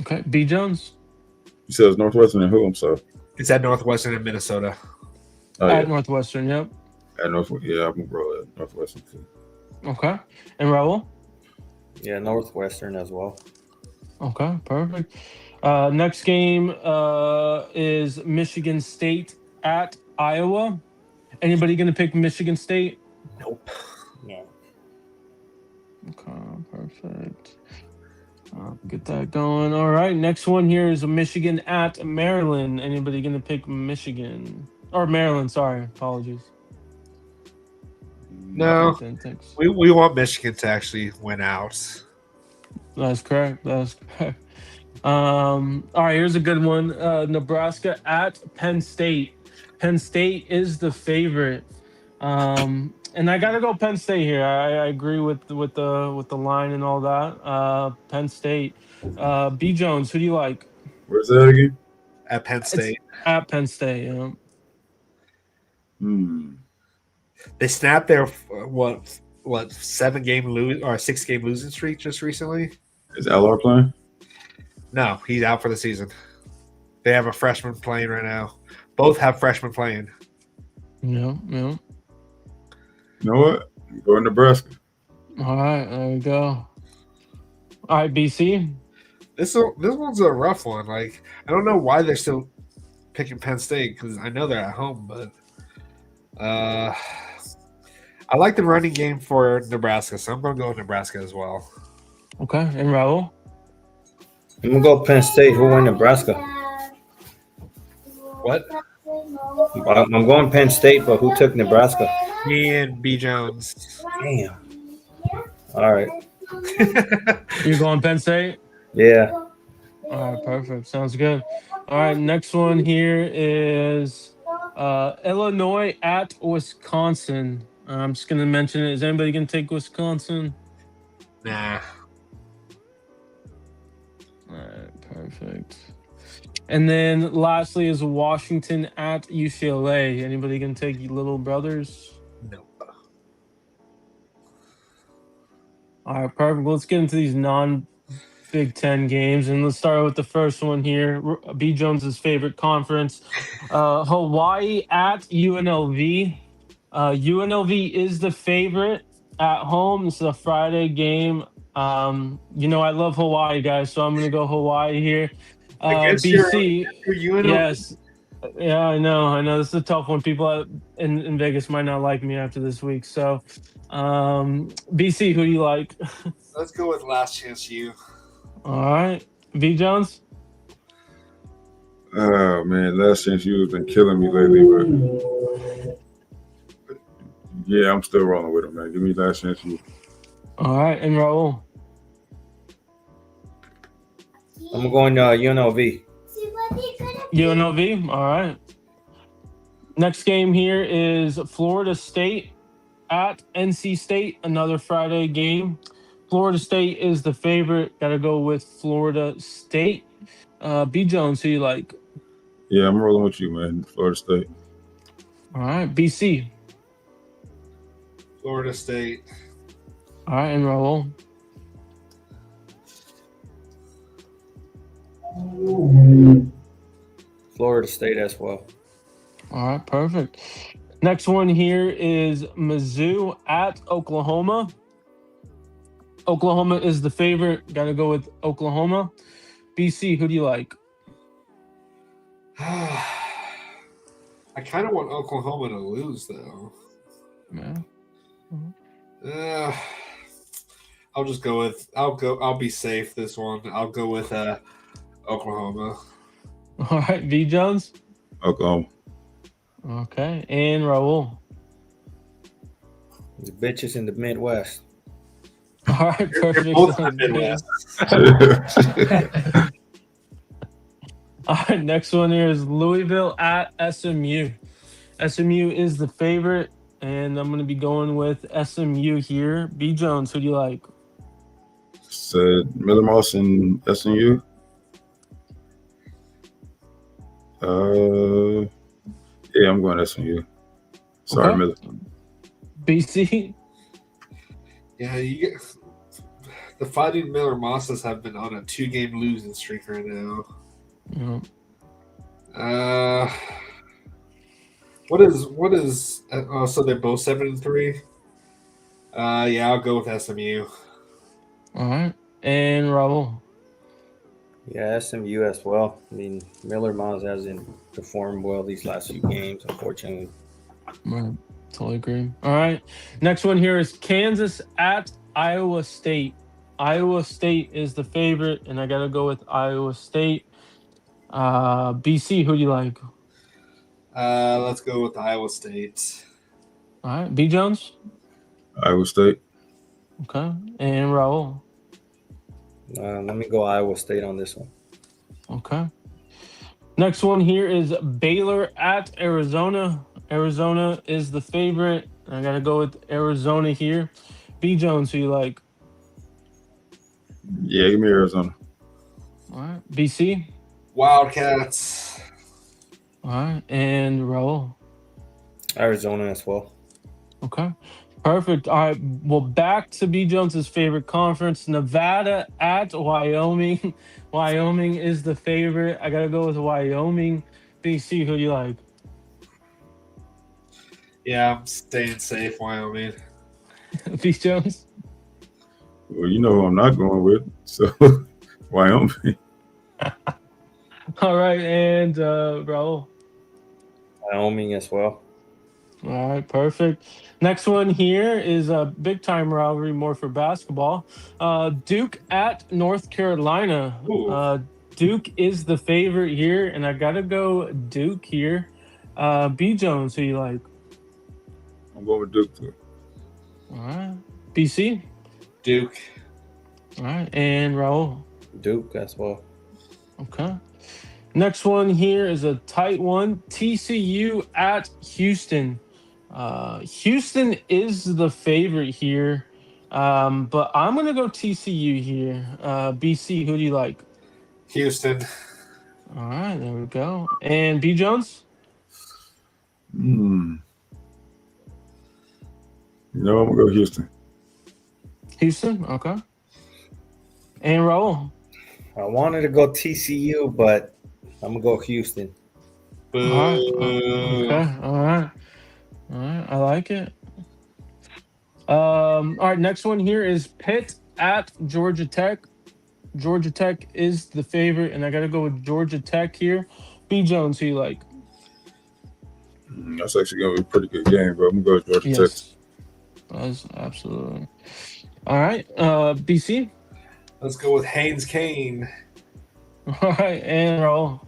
Speaker 3: Okay. B. Jones?
Speaker 5: You said it's Northwestern and who? I'm sorry.
Speaker 2: It's at Northwestern in Minnesota.
Speaker 5: Oh,
Speaker 3: At
Speaker 5: yeah.
Speaker 3: Northwestern, yep.
Speaker 5: At Northwestern. Yeah, I'm going to roll at Northwestern too.
Speaker 3: Okay. And Raul?
Speaker 4: Yeah, Northwestern as well.
Speaker 3: Okay, perfect. Next game is Michigan State at Iowa. Anybody going to pick Michigan State?
Speaker 2: Nope.
Speaker 4: No.
Speaker 3: Okay, perfect. Get that going. All right, next one here is Michigan at Maryland. Anybody going to pick Michigan? Or Maryland, sorry. Apologies.
Speaker 2: No.
Speaker 3: Thanks.
Speaker 2: We want Michigan to actually win out.
Speaker 3: That's correct. All right, here's a good one. Nebraska at Penn State. Penn State is the favorite. And I gotta go Penn State here. I agree with the line and all that. Penn State. B. Jones, who do you like?
Speaker 5: Where's that again?
Speaker 2: At Penn State.
Speaker 3: It's at Penn State, yeah.
Speaker 2: They snapped their 6-game losing streak just recently.
Speaker 5: Is LR playing?
Speaker 2: No, he's out for the season. They have a freshman playing right now. Both have freshmen playing.
Speaker 3: Yeah.
Speaker 5: You know what? I'm going Nebraska.
Speaker 3: All right, there we go. All right, BC.
Speaker 2: This one's a rough one. Like, I don't know why they're still picking Penn State because I know they're at home, but I like the running game for Nebraska, so I'm going to go with Nebraska as well.
Speaker 3: Okay, and Raul?
Speaker 4: I'm going to go Penn State. Who won Nebraska?
Speaker 2: What?
Speaker 4: I'm going Penn State, but who took Nebraska?
Speaker 2: Me and B. Jones.
Speaker 4: Damn. All right.
Speaker 3: You're going Penn State?
Speaker 4: Yeah.
Speaker 3: All right, perfect. Sounds good. All right, next one here is Illinois at Wisconsin. I'm just going to mention it. Is anybody going to take Wisconsin?
Speaker 2: Nah.
Speaker 3: All right, perfect. And then lastly is Washington at UCLA. Anybody going to take Little Brothers?
Speaker 2: Nope.
Speaker 3: All right, perfect. Let's get into these non-Big Ten games, and let's start with the first one here. B. Jones's favorite conference, Hawaii at UNLV. UNLV is the favorite at home. This is a Friday game. I love Hawaii, guys, so I'm going to go Hawaii here. BC,
Speaker 2: you're UNLV.
Speaker 3: yes. Yeah, I know. This is a tough one. People in Vegas might not like me after this week. So, BC, who do you like?
Speaker 2: Let's go with Last Chance U.
Speaker 3: All right. B. Jones?
Speaker 5: Oh, man. Last Chance U has been killing me lately, but yeah, I'm still rolling with him, man. Give me Last Chance U.
Speaker 3: All right. And Raul?
Speaker 4: I'm going UNLV.
Speaker 3: UNLV. All right. Next game here is Florida State at NC State. Another Friday game. Florida State is the favorite. Got to go with Florida State. B Jones, who you like?
Speaker 5: Yeah, I'm rolling with you, man. Florida State.
Speaker 3: All right. BC.
Speaker 2: Florida State.
Speaker 3: All right. And Raul.
Speaker 4: Florida State as well.
Speaker 3: All right. Perfect. Next one here is Mizzou at Oklahoma. Oklahoma is the favorite. Got to go with Oklahoma. BC, who do you like?
Speaker 2: I kind of want Oklahoma to lose, though.
Speaker 3: Yeah.
Speaker 2: I'll just go with. I'll be safe this one. I'll go with Oklahoma.
Speaker 3: All right. V Jones.
Speaker 5: Oklahoma.
Speaker 3: Okay. And Raul.
Speaker 4: The bitches in the Midwest.
Speaker 3: All right. Perfect.
Speaker 2: Both in the Midwest.
Speaker 3: All right, next one here is Louisville at SMU. SMU is the favorite, and I'm going to be going with SMU here. B Jones, who do you like?
Speaker 5: Said Miller Moss and SNU. Yeah, I'm going SNU. Sorry,
Speaker 3: Okay.
Speaker 5: Miller.
Speaker 3: BC.
Speaker 2: Yeah, you get the Fighting Miller Mosses have been on a 2-game losing streak right now.
Speaker 3: Yeah.
Speaker 2: What is? Oh, so they're both 7-3. Yeah, I'll go with SMU.
Speaker 3: All right, and Raul.
Speaker 4: Yeah, SMU as well. I mean, Miller Moss hasn't performed well these last few games, unfortunately.
Speaker 3: Right, totally agree. All right, next one here is Kansas at Iowa State. Iowa State is the favorite, and I got to go with Iowa State. BC, who do you like?
Speaker 2: Let's go with Iowa State.
Speaker 3: All right, B Jones.
Speaker 5: Iowa State.
Speaker 3: Okay, and Raul.
Speaker 4: Let me go Iowa State on this one.
Speaker 3: Okay. Next one here is Baylor at Arizona. Arizona is the favorite. I got to go with Arizona here. B Jones, who you like?
Speaker 5: Yeah, give me Arizona.
Speaker 3: All right, BC.
Speaker 2: Wildcats.
Speaker 3: All right, and Raul.
Speaker 4: Arizona as well.
Speaker 3: Okay, perfect. All right, well, back to B Jones's favorite conference, Nevada at Wyoming. Wyoming is the favorite. I gotta go with Wyoming. BC, who do you like?
Speaker 2: Yeah, I'm staying safe, Wyoming.
Speaker 3: B Jones.
Speaker 5: Well, you know who I'm not going with, so Wyoming.
Speaker 3: All right, and Raul.
Speaker 4: Wyoming as well.
Speaker 3: All right, perfect. Next one here is a big time rivalry, more for basketball. Duke at North Carolina. Duke is the favorite here, and I gotta go Duke here. B Jones, who you like?
Speaker 5: I'm going with Duke too.
Speaker 3: All right, BC.
Speaker 2: Duke.
Speaker 3: All right, and Raul.
Speaker 4: Duke as well.
Speaker 3: Okay. Next one here is a tight one. TCU at Houston. Houston is the favorite here, but I'm going to go TCU here. BC, who do you like?
Speaker 2: Houston.
Speaker 3: All right, there we go. And B Jones?
Speaker 5: You know, I'm going to go Houston.
Speaker 3: Houston, okay. And Raul?
Speaker 4: I wanted to go TCU, but I'm going to go Houston.
Speaker 3: All right. Okay, all right. All right, I like it. All right, next one here is Pitt at Georgia Tech. Georgia Tech is the favorite, and I got to go with Georgia Tech here. B Jones, who you like?
Speaker 5: That's actually going to be a pretty good game, bro. I'm going to go with Georgia Tech.
Speaker 3: That's absolutely. All right, BC?
Speaker 2: Let's go with Haynes Kane.
Speaker 3: All right, and Raul.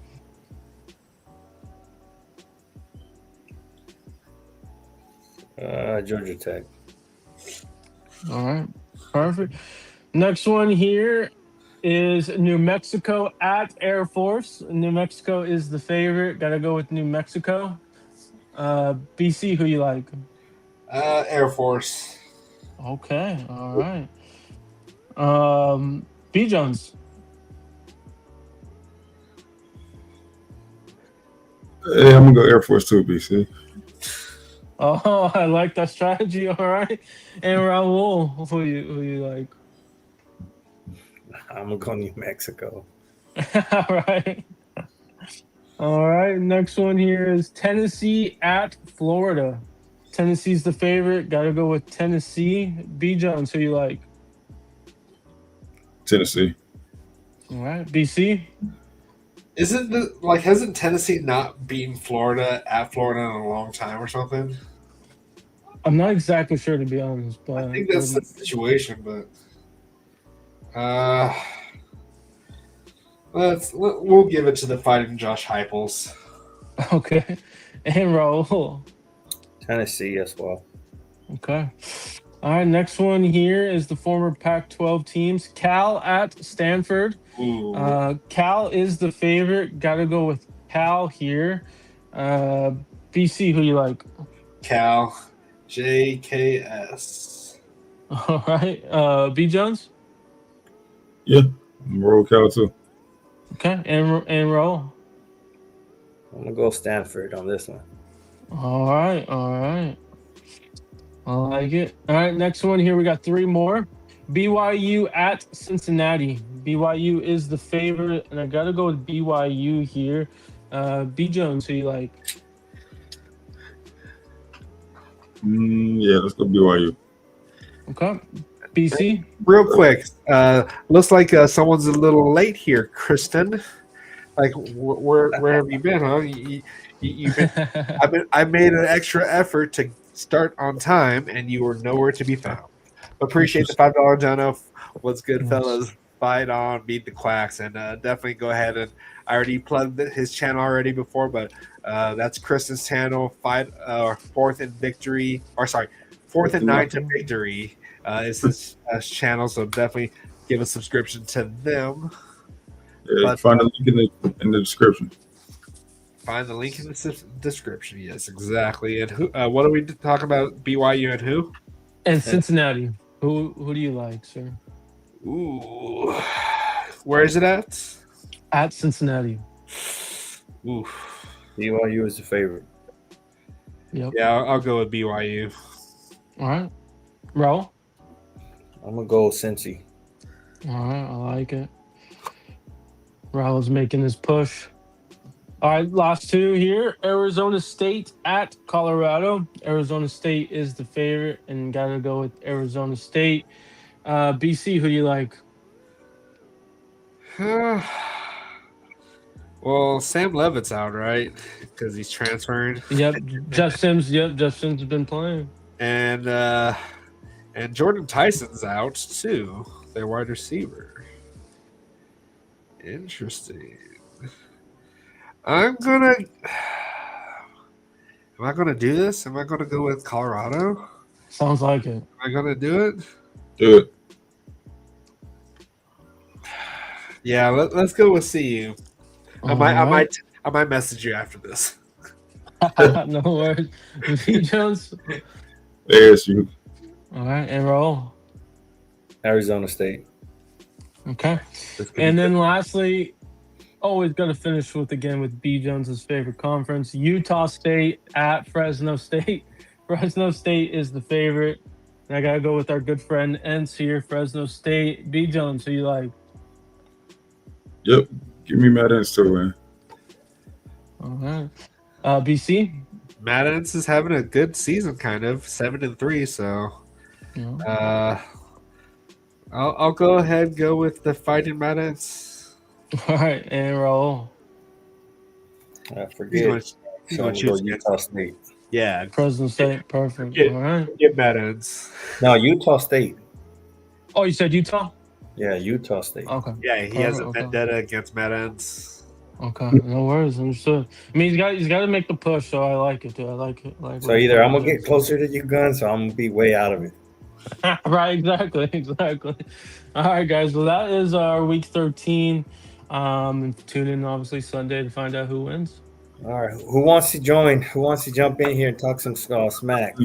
Speaker 4: Georgia Tech.
Speaker 3: All right, perfect. Next one here is New Mexico at Air Force. New Mexico is the favorite. Got to go with New Mexico. BC, who you like?
Speaker 2: Air Force.
Speaker 3: Okay, all right. B Jones.
Speaker 5: Hey, I'm gonna go Air Force too, BC.
Speaker 3: Oh, I like that strategy. All right. And Raul, who you like?
Speaker 4: I'm gonna go New Mexico.
Speaker 3: All right. All right. Next one here is Tennessee at Florida. Tennessee's the favorite. Got to go with Tennessee. B Jones, who you like?
Speaker 5: Tennessee.
Speaker 3: All right. BC.
Speaker 2: Hasn't Tennessee not beaten Florida at Florida in a long time or something?
Speaker 3: I'm not exactly sure, to be honest, but
Speaker 2: I think that's the situation, but we'll give it to the Fighting Josh Heupels.
Speaker 3: okay. And Raul.
Speaker 4: Tennessee as well.
Speaker 3: Okay. All right. Next one here is the former Pac-12 teams. Cal at Stanford.
Speaker 2: Ooh.
Speaker 3: Cal is the favorite. Got to go with Cal here. BC, who you like?
Speaker 2: Cal. JKS.
Speaker 3: All right. B Jones.
Speaker 5: Yeah, I'm roll Cal too.
Speaker 3: Okay. And Raul.
Speaker 4: I'm gonna go Stanford on this one.
Speaker 3: All right. All right. I like it. All right. Next one here. We got three more. BYU at Cincinnati. BYU is the favorite, and I got to go with BYU here. B Jones, who you like?
Speaker 5: Yeah, let's go BYU.
Speaker 3: Okay. BC?
Speaker 2: Real quick, looks like someone's a little late here, Christen. Like, where have you been, huh? You've been. I made an extra effort to start on time, and you were nowhere to be found. Appreciate the $5 dono. What's good, fellas? Fight on, beat the Quacks, and definitely go ahead and I already plugged his channel already before, but that's Kristen's channel. Fourth and nine to victory is his channel, so definitely give a subscription to them.
Speaker 5: Yeah, find the link in the description.
Speaker 2: Find the link in the description. Yes, exactly. And who? What are we talking about? BYU and who?
Speaker 3: And Cincinnati. Who do you like, sir?
Speaker 2: Ooh, where is it at?
Speaker 3: At Cincinnati.
Speaker 2: Ooh,
Speaker 4: BYU is the favorite.
Speaker 3: Yep.
Speaker 2: yeah, I'll go with BYU.
Speaker 3: All right. Raul?
Speaker 4: I'm gonna go Cincy.
Speaker 3: All right. I like it. Raul's making his push. All right. Last two here. Arizona State at Colorado. Arizona State is the favorite, and got to go with Arizona State. BC, who do you like?
Speaker 2: Well, Sam Levitt's out, right? Because he's transferring.
Speaker 3: Yep. Jeff Sims. Yep. Jeff Sims has been playing.
Speaker 2: And Jordan Tyson's out too. Their wide receiver. Interesting. Am I gonna do this? Am I gonna go with Colorado?
Speaker 3: Sounds like it.
Speaker 2: Am I gonna do it?
Speaker 5: Do it.
Speaker 2: Yeah, let's go with CU. I might message you after this.
Speaker 3: No worries. B Jones.
Speaker 5: ASU.
Speaker 3: All right, and roll.
Speaker 4: Arizona State.
Speaker 3: Okay. And then lastly, always got to finish with B Jones's favorite conference, Utah State at Fresno State. Fresno State is the favorite. And I got to go with our good friend Ents here, Fresno State. B Jones, who you like?
Speaker 5: Yep. Give me Matt Ents too, man.
Speaker 3: All right. BC?
Speaker 2: Matt Ents is having a good season, kind of 7-3. So, I'll go ahead and go with the Fighting Matt Ents.
Speaker 3: All right, and Raul.
Speaker 4: I forget.
Speaker 2: He's going to choose
Speaker 4: Utah State.
Speaker 2: Yeah,
Speaker 3: Fresno State, perfect.
Speaker 2: Get-
Speaker 3: All right.
Speaker 2: Get Matt Ents.
Speaker 4: No, Utah State.
Speaker 3: Oh, you said Utah?
Speaker 4: Yeah, Utah State.
Speaker 3: Okay.
Speaker 2: Yeah, he has a
Speaker 3: Okay.
Speaker 2: vendetta against Matt Ents.
Speaker 3: Okay, no worries, understood. I mean, he's got to make the push, so I like it too. I like it.
Speaker 4: So either I'm gonna get closer to you guns, or I'm gonna be way out of it.
Speaker 3: Right, exactly. All right, guys. Well, that is our week 13. Tune in obviously Sunday to find out who wins.
Speaker 4: All right, who wants to join? Who wants to jump in here and talk some smack?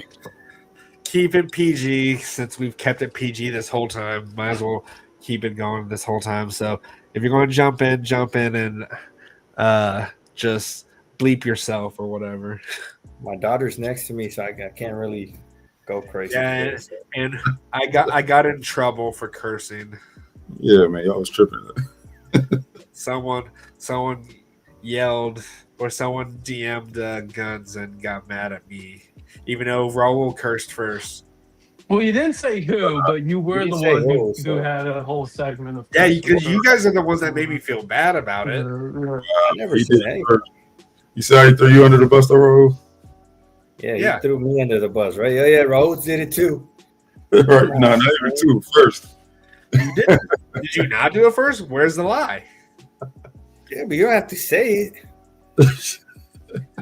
Speaker 2: Keep it PG since we've kept it PG this whole time. Might as well keep it going this whole time. So if you're going to jump in and just bleep yourself or whatever.
Speaker 4: My daughter's next to me, so I can't really go crazy.
Speaker 2: Yeah, and I got in trouble for cursing.
Speaker 5: Yeah, man, y'all was tripping.
Speaker 2: Someone yelled or someone DM'd Guns and got mad at me, even though Raul cursed first.
Speaker 3: Well, you didn't say who, but you were the one who had a whole segment of.
Speaker 2: Yeah, because you guys are the ones that made me feel bad about it.
Speaker 4: I never said anything.
Speaker 5: You said I threw you under the bus, though, Raul?
Speaker 4: Yeah, he threw me under the bus, right? Yeah, Raul did it too.
Speaker 5: Right? No, not even two. First.
Speaker 2: You did. Did you not do it first? Where's the lie?
Speaker 4: Yeah, but you don't have to say it.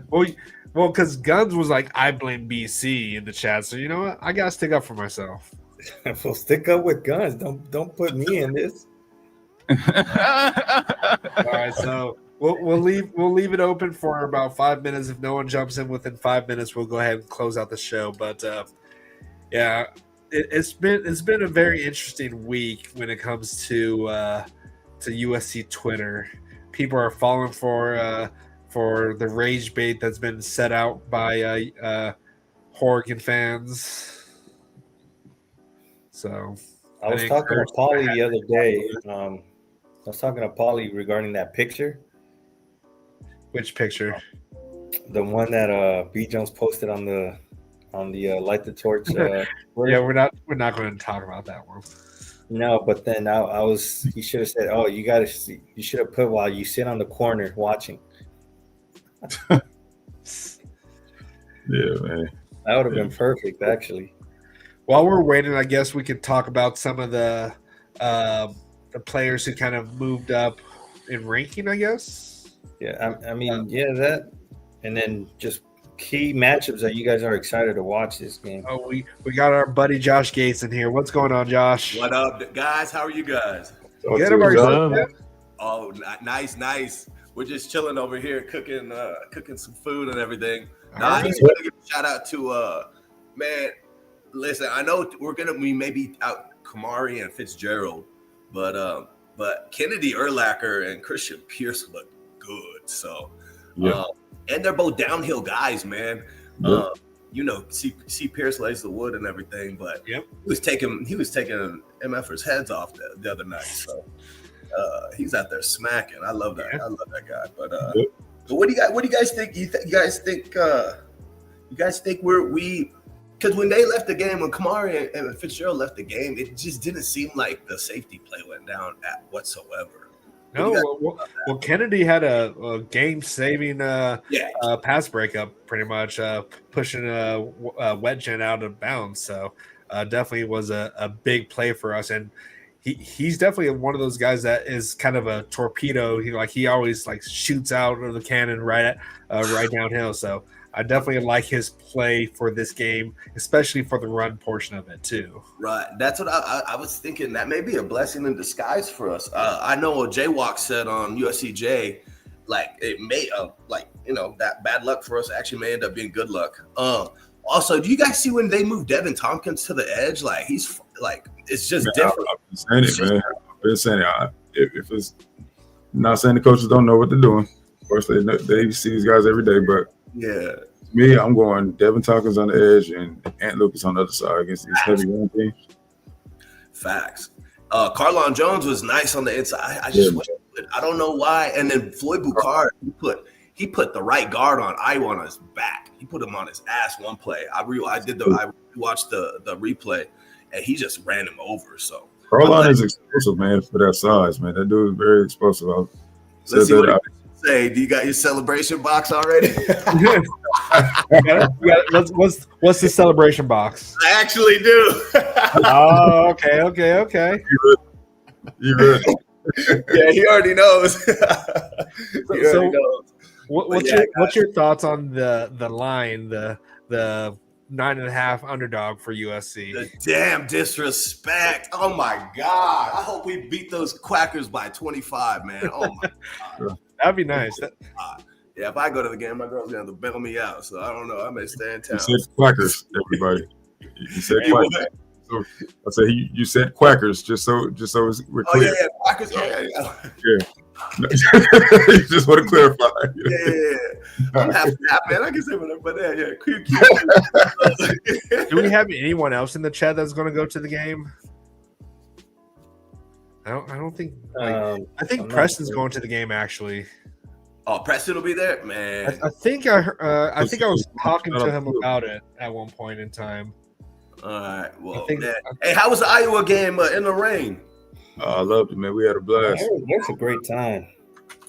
Speaker 2: Well, because Guns was like, I blame BC in the chat, so you know what? I gotta stick up for myself.
Speaker 4: Well, stick up with Guns. Don't put me in this.
Speaker 2: All right, so we'll leave it open for about 5 minutes. If no one jumps in within 5 minutes, we'll go ahead and close out the show. But yeah, it's been a very interesting week when it comes to USC Twitter. People are falling for the rage bait that's been set out by Horgan fans. So
Speaker 4: I was talking to Paulie the other day. I was talking to Paulie regarding that picture.
Speaker 2: Which picture?
Speaker 4: The one that B Jones posted on the Light the Torch.
Speaker 2: Yeah, we're not going to talk about that one.
Speaker 4: No, but then he should have said, "Oh, you should have put while you sit on the corner watching."
Speaker 5: Yeah, man.
Speaker 4: That would have been perfect, actually.
Speaker 2: While we're waiting, I guess we could talk about some of the players who kind of moved up in ranking, I guess.
Speaker 4: Yeah, I mean, that, and then just key matchups that you guys are excited to watch this game.
Speaker 2: Oh, we got our buddy Josh Gates in here. What's going on, Josh?
Speaker 6: What up, guys? How are you guys?
Speaker 2: Get him our
Speaker 6: Oh, nice. We're just chilling over here, cooking some food and everything. I just want to give a shout out to man. Listen, I know we maybe out Kamari and Fitzgerald, but Kennedy Urlacher and Christian Pierce look good. So, and they're both downhill guys, man. See Pierce lays the wood and everything, but he was taking MFers' heads off the other night. So he's out there smacking. I love that. I love that guy. But what do you guys think? You guys think we? Because when they left the game, when Kamari and Fitzgerald left the game, it just didn't seem like the safety play went down at whatsoever.
Speaker 2: No, well, Kennedy had a game-saving pass breakup, pretty much pushing a Wetjen out of bounds. So definitely was a big play for us, and he's definitely one of those guys that is kind of a torpedo. He always shoots out of the cannon right downhill. So I definitely like his play for this game, especially for the run portion of it too.
Speaker 6: Right. That's what I was thinking. That may be a blessing in disguise for us. I know what Jaywalk said on USCJ, it may that bad luck for us actually may end up being good luck. Also, do you guys see when they moved Devin Tompkins to the edge? He's it's just different.
Speaker 5: I've been saying it, man. I've been saying it. If it's not saying the coaches don't know what they're doing. Of course, they see these guys every day, but
Speaker 6: yeah.
Speaker 5: Me, I'm going Devin Tompkins on the edge and Ant Lucas on the other side against these heavy run teams.
Speaker 6: Facts. Carlon Jones was nice on the inside. I don't know why. And then Floyd Boucard, he put the right guard on Iowa on his back. He put him on his ass one play. I watched the replay, and he just ran him over. So
Speaker 5: Carlon is explosive, man, for that size, man. That dude is very explosive.
Speaker 6: Let's see what say. Do you got your celebration box already?
Speaker 2: What's the celebration box?
Speaker 6: I actually do.
Speaker 2: Oh, okay.
Speaker 5: You ready?
Speaker 6: Yeah, he already knows.
Speaker 2: What's your thoughts on the line, the 9.5 underdog for USC.
Speaker 6: The damn disrespect. Oh my God. I hope we beat those Quackers by 25, man. Oh my God.
Speaker 2: That'd be nice.
Speaker 6: Yeah, if I go to the game, my girl's gonna have to bail me out. So I don't know. I may stay in town.
Speaker 5: You said Quackers, everybody. You said
Speaker 6: Hey,
Speaker 5: Quackers. So I said you said Quackers just so we're clear.
Speaker 6: Oh yeah, Quackers. Yeah.
Speaker 5: You just want to clarify.
Speaker 6: Yeah. I'm half, man. I can say whatever, but yeah.
Speaker 2: Do we have anyone else in the chat that's going to go to the game? I don't think. I think Preston's going to the game actually.
Speaker 6: Oh, Preston will be there, man.
Speaker 2: I think I was talking to him about it at one point in time.
Speaker 6: All right. Well, hey, how was the Iowa game in the rain?
Speaker 5: I loved it, man. We had a blast.
Speaker 4: That's a great time.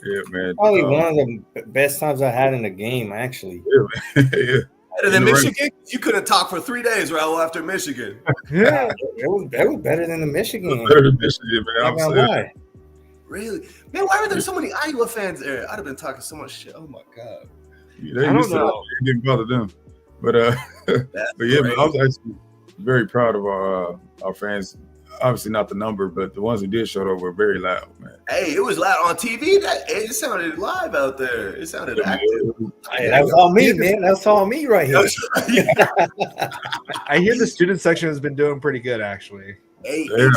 Speaker 5: Yeah, man.
Speaker 4: Probably one of the best times I had in the game, actually.
Speaker 5: Yeah, man. Yeah.
Speaker 6: Better than Michigan? You couldn't talk for 3 days, Raul, after Michigan.
Speaker 2: Yeah,
Speaker 4: it was better than the Michigan.
Speaker 5: Better than Michigan, man.
Speaker 4: I'm not gonna lie.
Speaker 6: Really? Man, why are there so many Iowa fans there? I'd have been talking so much shit. Oh my God.
Speaker 5: They used to didn't bother them. But yeah, man, I was actually very proud of our fans. Obviously not the number, but the ones who did show up were very loud, man.
Speaker 6: Hey, it was loud on TV. It sounded live out there. It sounded active.
Speaker 4: Hey, that's all me, man. That's all me right here.
Speaker 2: I hear the student section has been doing pretty good actually.
Speaker 6: Hey,
Speaker 5: yeah, man,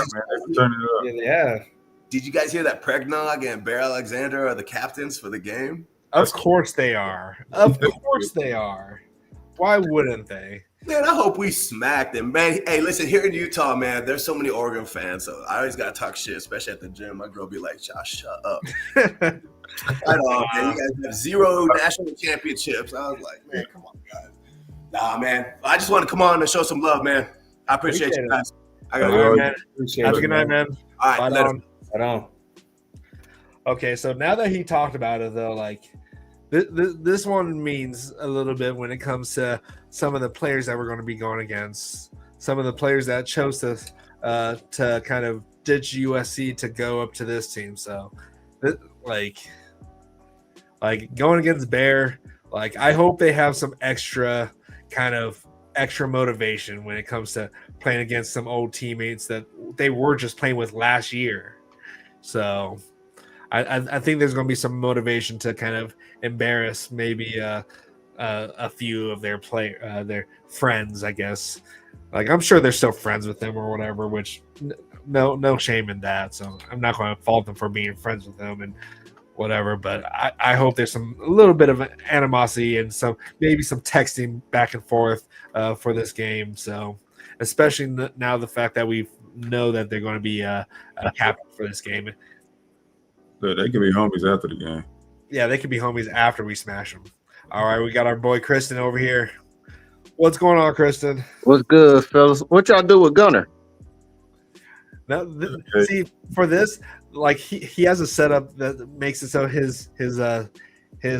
Speaker 5: they turn it up.
Speaker 4: Yeah.
Speaker 6: Did you guys hear that Pregnog and Bear Alexander are the captains for the game?
Speaker 2: Of course they are. Of course they are. Why wouldn't they?
Speaker 6: Man, I hope we smacked them, man. Hey, listen, here in Utah, man, there's so many Oregon fans, so I always gotta talk shit, especially at the gym. My girl be like, "Josh, shut up." I know, man. You guys have 0 national championships. I was like, man, come on, guys. Nah, man. I just want to come on and show some love, man. I appreciate you guys. I got
Speaker 2: All right, man. Have a good night,
Speaker 6: man. All right, later.
Speaker 4: Right on.
Speaker 2: Okay, so now that he talked about it, though, like this one means a little bit when it comes to some of the players that we're going to be going against. Some of the players that chose to kind of ditch USC to go up to this team. So, like going against Bear, like I hope they have some extra motivation when it comes to playing against some old teammates that they were just playing with last year. So I think there's going to be some motivation to kind of embarrass maybe a few of their their friends, I guess. Like I'm sure they're still friends with them or whatever, which no shame in that. So I'm not going to fault them for being friends with them and whatever. But I hope there's a little bit of animosity and maybe some texting back and forth for this game. So especially now the fact that we know that they're going to be a captain for this game.
Speaker 5: Yeah, they can be homies after the game.
Speaker 2: Yeah, they can be homies after we smash them. All right, we got our boy Christen over here. What's going on, Christen?
Speaker 7: What's good, fellas? What y'all do with Gunner?
Speaker 2: Now, see, for this, like he has a setup that makes it so his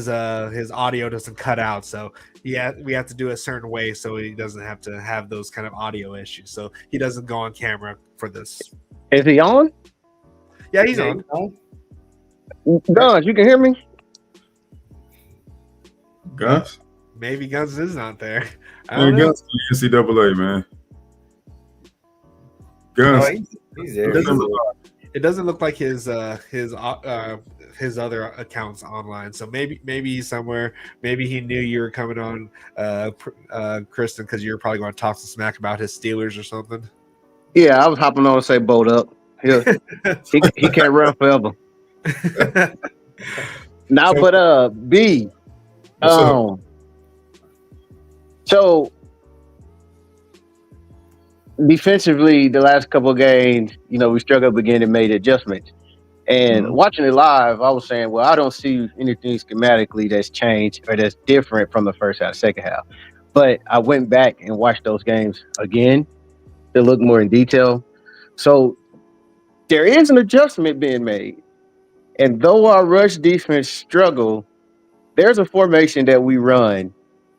Speaker 2: audio doesn't cut out. So we have to do it a certain way so he doesn't have to have those kind of audio issues. So he doesn't go on camera for this.
Speaker 7: Is he on?
Speaker 2: Yeah, he's on.
Speaker 7: Guns, you can hear me?
Speaker 5: Guns?
Speaker 2: Maybe Guns is not there. I don't know.
Speaker 5: Guns NCAA, man. Guns.
Speaker 4: Oh, he's there.
Speaker 2: It doesn't look like his other accounts online. So maybe he's somewhere. Maybe he knew you were coming on, Christen, because you were probably going to talk some smack about his Steelers or something.
Speaker 7: Yeah, I was hopping on to say boat up. He can't run forever. Now, but B, so defensively, the last couple of games, we struggled again and made adjustments. And watching it live, I was saying, well, I don't see anything schematically that's changed or that's different from the first half, second half. But I went back and watched those games again to look more in detail. So there is an adjustment being made. And though our rush defense struggle, there's a formation that we run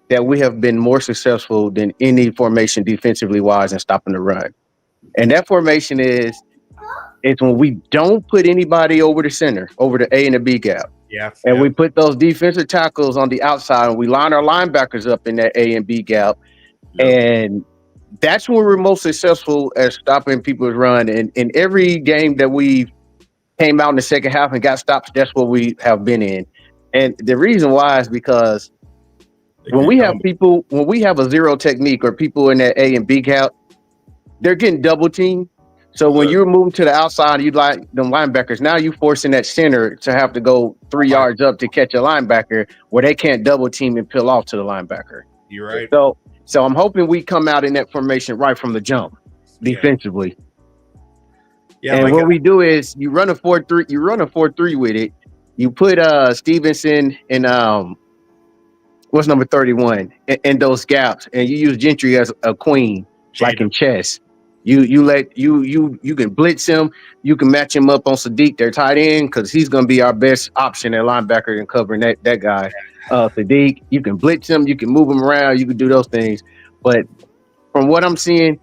Speaker 7: that we have been more successful than any formation defensively wise in stopping the run. And that formation is when we don't put anybody over the center, over the A and the B gap.
Speaker 2: Yeah.
Speaker 7: And we put those defensive tackles on the outside and we line our linebackers up in that A and B gap. And that's when we're most successful at stopping people's run. And in every game that we came out in the second half and got stops, that's what we have been in. And the reason why is because when we have a zero technique or people in that A and B gap, they're getting double teamed. So when you're moving to the outside, you like them linebackers. Now you forcing that center to have to go 3 yards up to catch a linebacker where they can't double team and peel off to the linebacker.
Speaker 2: You're right.
Speaker 7: So I'm hoping we come out in that formation right from the jump defensively. Yeah, and what we do is you run a 4-3. You run a 4-3 with it. You put Stevenson and what's number 31 in those gaps, and you use Gentry as a queen, like in chess. You can blitz him. You can match him up on Sadiq, their tight end, because he's going to be our best option at linebacker in covering that guy. Sadiq, you can blitz him. You can move him around. You can do those things. But from what I'm seeing,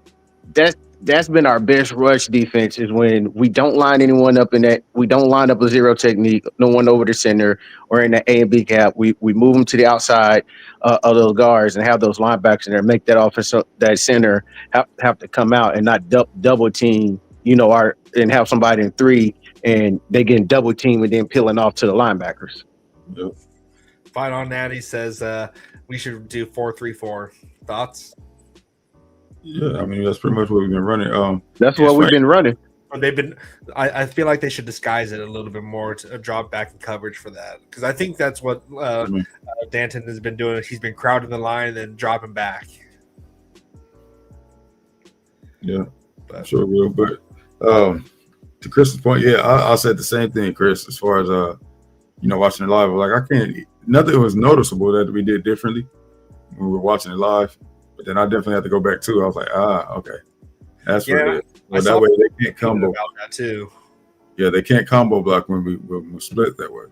Speaker 7: that's been our best rush defense is when we don't line anyone up in that. We don't line up a zero technique, no one over the center or in the A and B gap. We move them to the outside of those guards and have those linebackers in there, make that offense, that center have to come out and not double team, and have somebody in 3 and they getting double team and then peeling off to the linebackers.
Speaker 5: Yep.
Speaker 2: Fine on that. He says we should do 4-3-4. Thoughts?
Speaker 5: Yeah, I mean that's pretty much what we've been running.
Speaker 7: That's what we've been running.
Speaker 2: They've been. I feel like they should disguise it a little bit more to drop back in coverage for that, because I think that's what Danton has been doing. He's been crowding the line and then dropping back.
Speaker 5: Yeah, sure will. But to Chris's point, I said the same thing, Chris. As far as watching it live, like nothing was noticeable that we did differently when we were watching it live. But then I definitely had to go back too. I was like, okay, that's what it is. Well, that way they can't combo
Speaker 2: about that too.
Speaker 5: Yeah, they can't combo block when we split that way.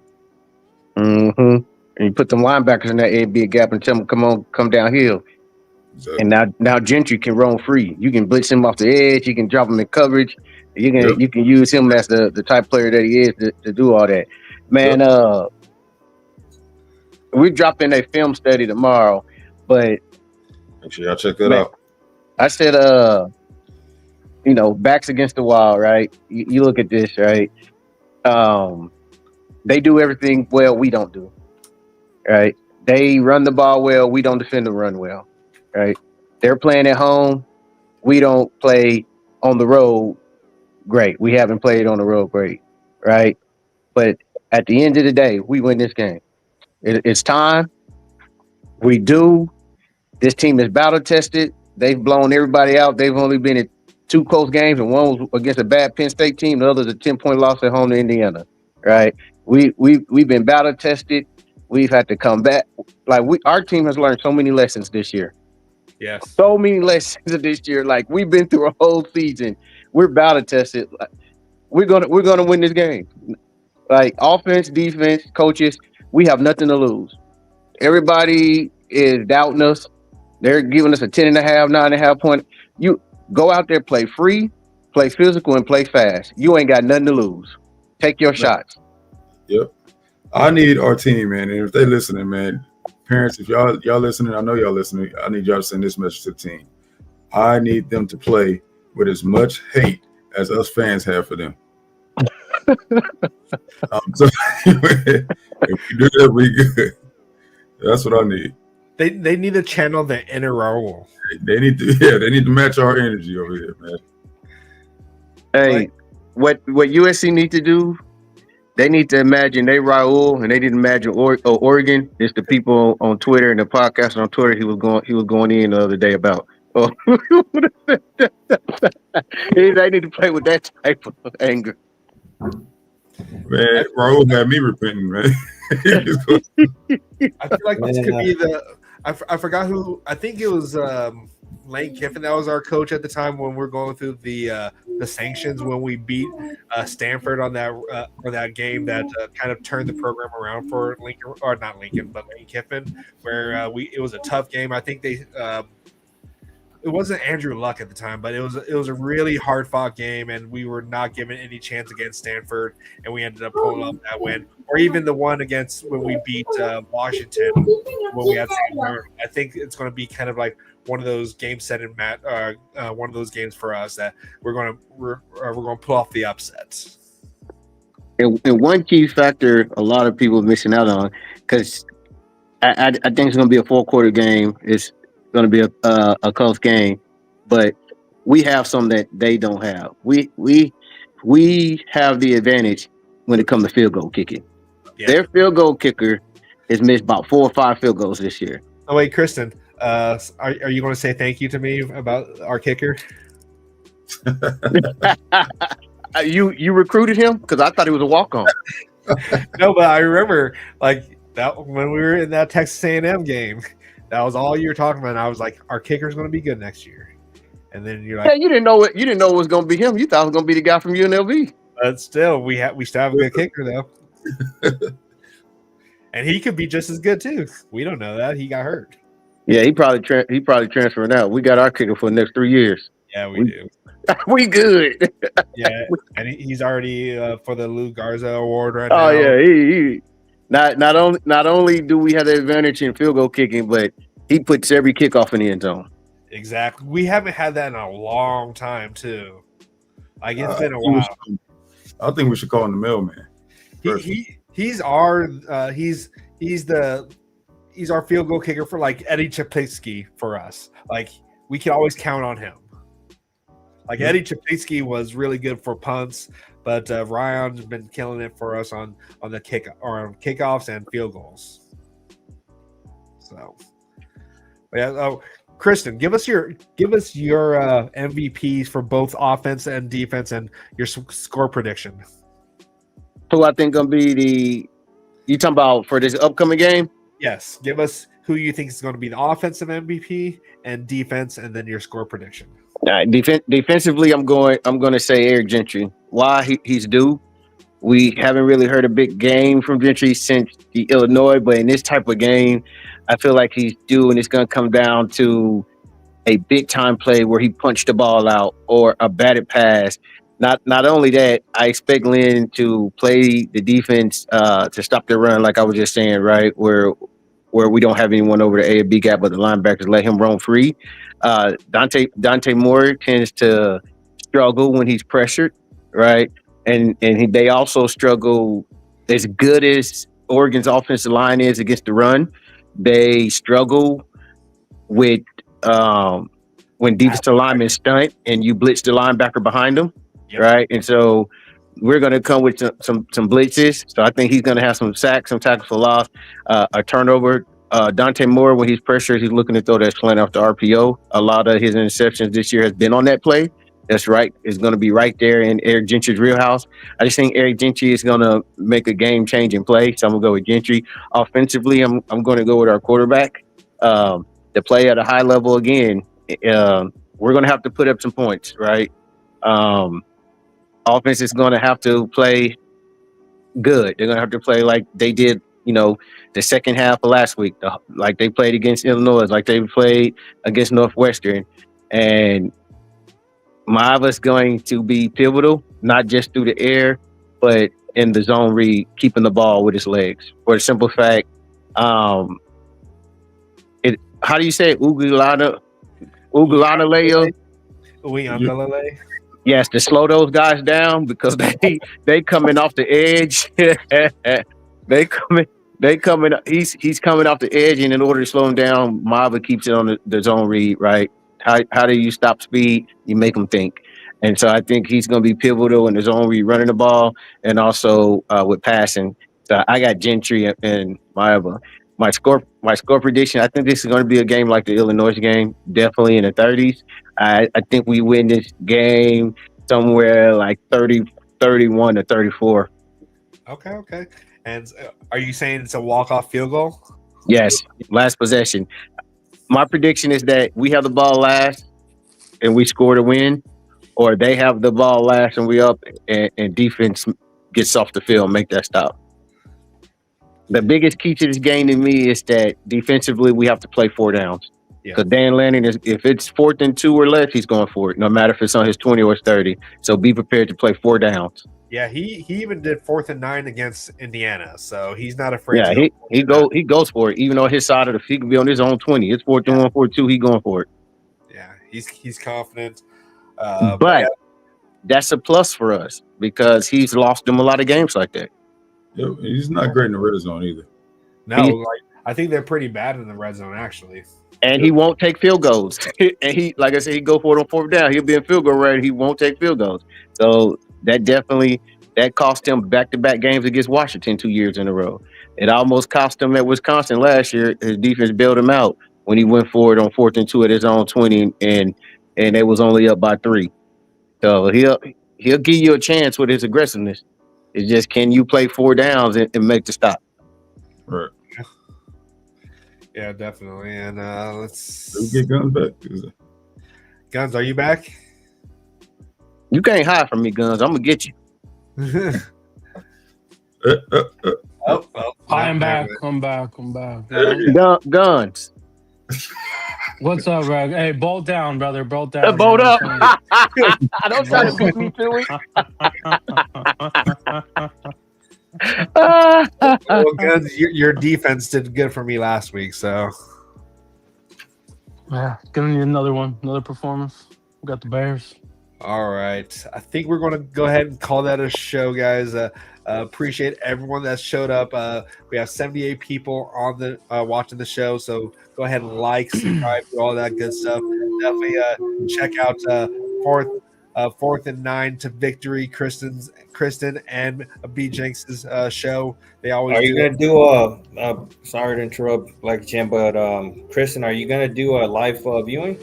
Speaker 7: Mm-hmm. And you put them linebackers in that A B gap and tell them, come downhill. Exactly. And now Gentry can roam free. You can blitz him off the edge. You can drop him in coverage. You can use him as the type player that he is to do all that. Man, we're dropping a film study tomorrow, but
Speaker 5: make sure y'all check that out.
Speaker 7: I said, backs against the wall, right? You look at this, right? They do everything well, we don't do, right? They run the ball well, we don't defend the run well, right? They're playing at home, we don't play on the road great. We haven't played on the road great, right? But at the end of the day, we win this game. It's time. We do. This team is battle tested. They've blown everybody out. They've only been in 2 close games, and one was against a bad Penn State team. The other's a 10-point loss at home to Indiana. Right? We've been battle tested. We've had to come back. Our team has learned so many lessons this year.
Speaker 2: Yes.
Speaker 7: So many lessons this year. Like, we've been through a whole season. We're battle tested. We're gonna win this game. Like, offense, defense, coaches, we have nothing to lose. Everybody is doubting us. They're giving us a 10.5, 9.5 point. You go out there, play free, play physical, and play fast. You ain't got nothing to lose. Take your shots.
Speaker 5: Yep. I need our team, man. And if they listening, man, parents, if y'all listening, I know y'all listening. I need y'all to send this message to the team. I need them to play with as much hate as us fans have for them. So if we do that, we good. That's what I need.
Speaker 2: They need to channel the inner Raul.
Speaker 5: They need to match our energy over here, man.
Speaker 7: Hey, what USC need to do? They need to imagine they Raul, and they didn't imagine Oregon. It's the people on Twitter and the podcast on Twitter. He was going in the other day about. Oh, they need to play with that type of anger.
Speaker 5: Man, Raul had me repenting, man.
Speaker 2: I feel like this could be I forgot who. I think it was Lane Kiffin. That was our coach at the time when we were going through the sanctions when we beat Stanford on that game that kind of turned the program around for Lincoln, or not Lincoln, but Lane Kiffin, where it was a tough game. I think they. It wasn't Andrew Luck at the time, but it was a really hard fought game, and we were not given any chance against Stanford, and we ended up pulling off that win. Or even the one against when we beat Washington when we had St. Bernard. I think it's going to be kind of like one of those game setting one of those games for us that we're going to pull off the upsets.
Speaker 7: And one key factor a lot of people are missing out on, because I think it's going to be a 4-quarter game. It's going to be a close game, but we have some that they don't have. We have the advantage when it comes to field goal kicking.
Speaker 2: Yeah.
Speaker 7: Their field goal kicker has missed about 4 or 5 field goals this year.
Speaker 2: Oh wait, Christen, are you going to say thank you to me about our kicker?
Speaker 7: You recruited him? Because I thought he was a walk-on.
Speaker 2: No, but I remember like that when we were in that Texas A&M game. That was all you were talking about. And I was like, our kicker's going to be good next year. And then you're like,
Speaker 7: yeah, you didn't know it. You didn't know it was going to be him. You thought it was going to be the guy from UNLV.
Speaker 2: But still, we still have a good kicker though. And he could be just as good too. We don't know that. He got hurt.
Speaker 7: Yeah, he probably transferring out. We got our kicker for the next 3 years.
Speaker 2: Yeah, we do.
Speaker 7: We good.
Speaker 2: Yeah, and he's already for the Lou Garza Award right now.
Speaker 7: Oh yeah, he not only do we have the advantage in field goal kicking, but he puts every kickoff in the end zone.
Speaker 2: Exactly. We haven't had that in a long time too. Like it's been a while.
Speaker 5: I think we should call him the mailman.
Speaker 2: He's our field goal kicker for like Eddie Chapitsky for us. Like we can always count on him. Like Eddie Chapitsky was really good for punts, but Ryan's been killing it for us on the kickoffs and field goals. So, yeah. Christen, give us your MVPs for both offense and defense, and your score prediction.
Speaker 7: Who I think gonna be you talking about for this upcoming game?
Speaker 2: Yes, give us who you think is going to be the offensive MVP and defense, and then your score prediction.
Speaker 7: Defensively, I'm going to say Eric Gentry. Why he's due? We haven't really heard a big game from Gentry since the Illinois, but in this type of game, I feel like he's due, and it's going to come down to a big time play where he punched the ball out or a batted pass. Not only that, I expect Lynn to play the defense to stop the run, like I was just saying, right, where we don't have anyone over the A or B gap, but the linebackers let him roam free. Dante Moore tends to struggle when he's pressured, right? And they also struggle as good as Oregon's offensive line is against the run. They struggle with when defensive linemen stunt and you blitz the linebacker behind them, right? And so we're going to come with some blitzes. So I think he's going to have some sacks, some tackles for loss, a turnover. Dante Moore, when he's pressured, he's looking to throw that slant off the RPO. A lot of his interceptions this year has been on that play. That's right. It's going to be right there in Eric Gentry's wheelhouse. I just think Eric Gentry is going to make a game-changing play. So I'm going to go with Gentry. Offensively, I'm going to go with our quarterback. To play at a high level again, we're going to have to put up some points, right? Offense is going to have to play good. They're going to have to play like they did, the second half of last week, like they played against Illinois, like they played against Northwestern. And Maava's going to be pivotal, not just through the air, but in the zone read, keeping the ball with his legs. For the simple fact, how do you say it? Ugulanaleo? Yes, to slow those guys down because they coming off the edge. They coming. He's coming off the edge, and in order to slow him down, Maava keeps it on the zone read. Right? How do you stop speed? You make them think, and so I think he's going to be pivotal in the zone read, running the ball, and also with passing. So I got Gentry and Maava. My score prediction, I think this is going to be a game like the Illinois game, definitely in the 30s. I think we win this game somewhere like 30-31 to 34.
Speaker 2: Okay. And are you saying it's a walk-off field goal?
Speaker 7: Yes, last possession. My prediction is that we have the ball last and we score to win, or they have the ball last and we up and defense gets off the field and make that stop. The biggest key to this game to me is that defensively we have to play 4 downs. Because Dan Lanning, if it's 4th and 2 or less, he's going for it, no matter if it's on his 20 or his 30. So be prepared to play 4 downs.
Speaker 2: Yeah, he even did 4th and 9 against Indiana, so he's not afraid.
Speaker 7: Yeah,
Speaker 2: to
Speaker 7: he goes for it. Even on his side of the field, he could be on his own 20. It's 4th and 1, 4th 2. He going for it.
Speaker 2: Yeah, he's confident.
Speaker 7: But that's a plus for us because he's lost them a lot of games like that.
Speaker 5: Yeah, he's not great in the red zone either.
Speaker 2: No, I think they're pretty bad in the red zone actually.
Speaker 7: And he won't take field goals. And he, like I said, he go for it on 4th down. He'll be in field goal range. He won't take field goals. So that cost him back-to-back games against Washington 2 years in a row. It almost cost him at Wisconsin last year. His defense bailed him out when he went for it on 4th and 2 at his own 20, and they was only up by 3. So he'll give you a chance with his aggressiveness. It's just, can you play 4 downs and make the stop?
Speaker 5: Right.
Speaker 2: Yeah, definitely. And let's
Speaker 5: get Guns back.
Speaker 2: Guns, are you back?
Speaker 7: You can't hide from me, Guns. I'm gonna get you.
Speaker 3: I'm back. I'm back.
Speaker 7: Guns.
Speaker 3: What's up, Rag? Hey, bolt down, brother. Bolt down.
Speaker 7: Bolt up. Don't try to beat me, Philly.
Speaker 2: Well, Guns, your defense did good for me last week, so
Speaker 3: Yeah, gonna need another one, another performance. We got the Bears.
Speaker 2: all right. I think we're going to go ahead and call that a show, guys. Appreciate everyone that showed up. We have 78 people on the watching the show, so go ahead and like, subscribe, do all that good stuff. Definitely check out Fourth and 9 to Victory, Christen and B Jenks' show. They always.
Speaker 4: Are you gonna do sorry to interrupt, Blackiechainz, but Christen, are you gonna do a live viewing?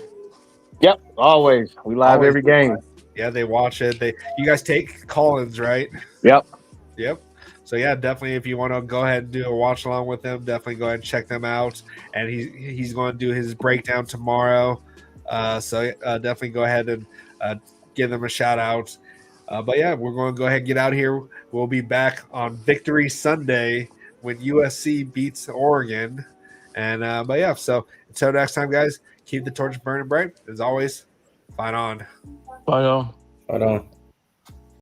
Speaker 7: Yep, always. We live every game.
Speaker 2: Yeah, they watch it. You guys take call-ins, right?
Speaker 7: Yep.
Speaker 2: So yeah, definitely if you want to go ahead and do a watch along with them, definitely go ahead and check them out. And he's going to do his breakdown tomorrow. So definitely go ahead and give them a shout out. But yeah, we're going to go ahead and get out of here. We'll be back on Victory Sunday when USC beats Oregon. And but yeah, so until next time, guys, keep the torch burning bright. As always, fight on.
Speaker 3: Bye, y'all.
Speaker 4: Hold on.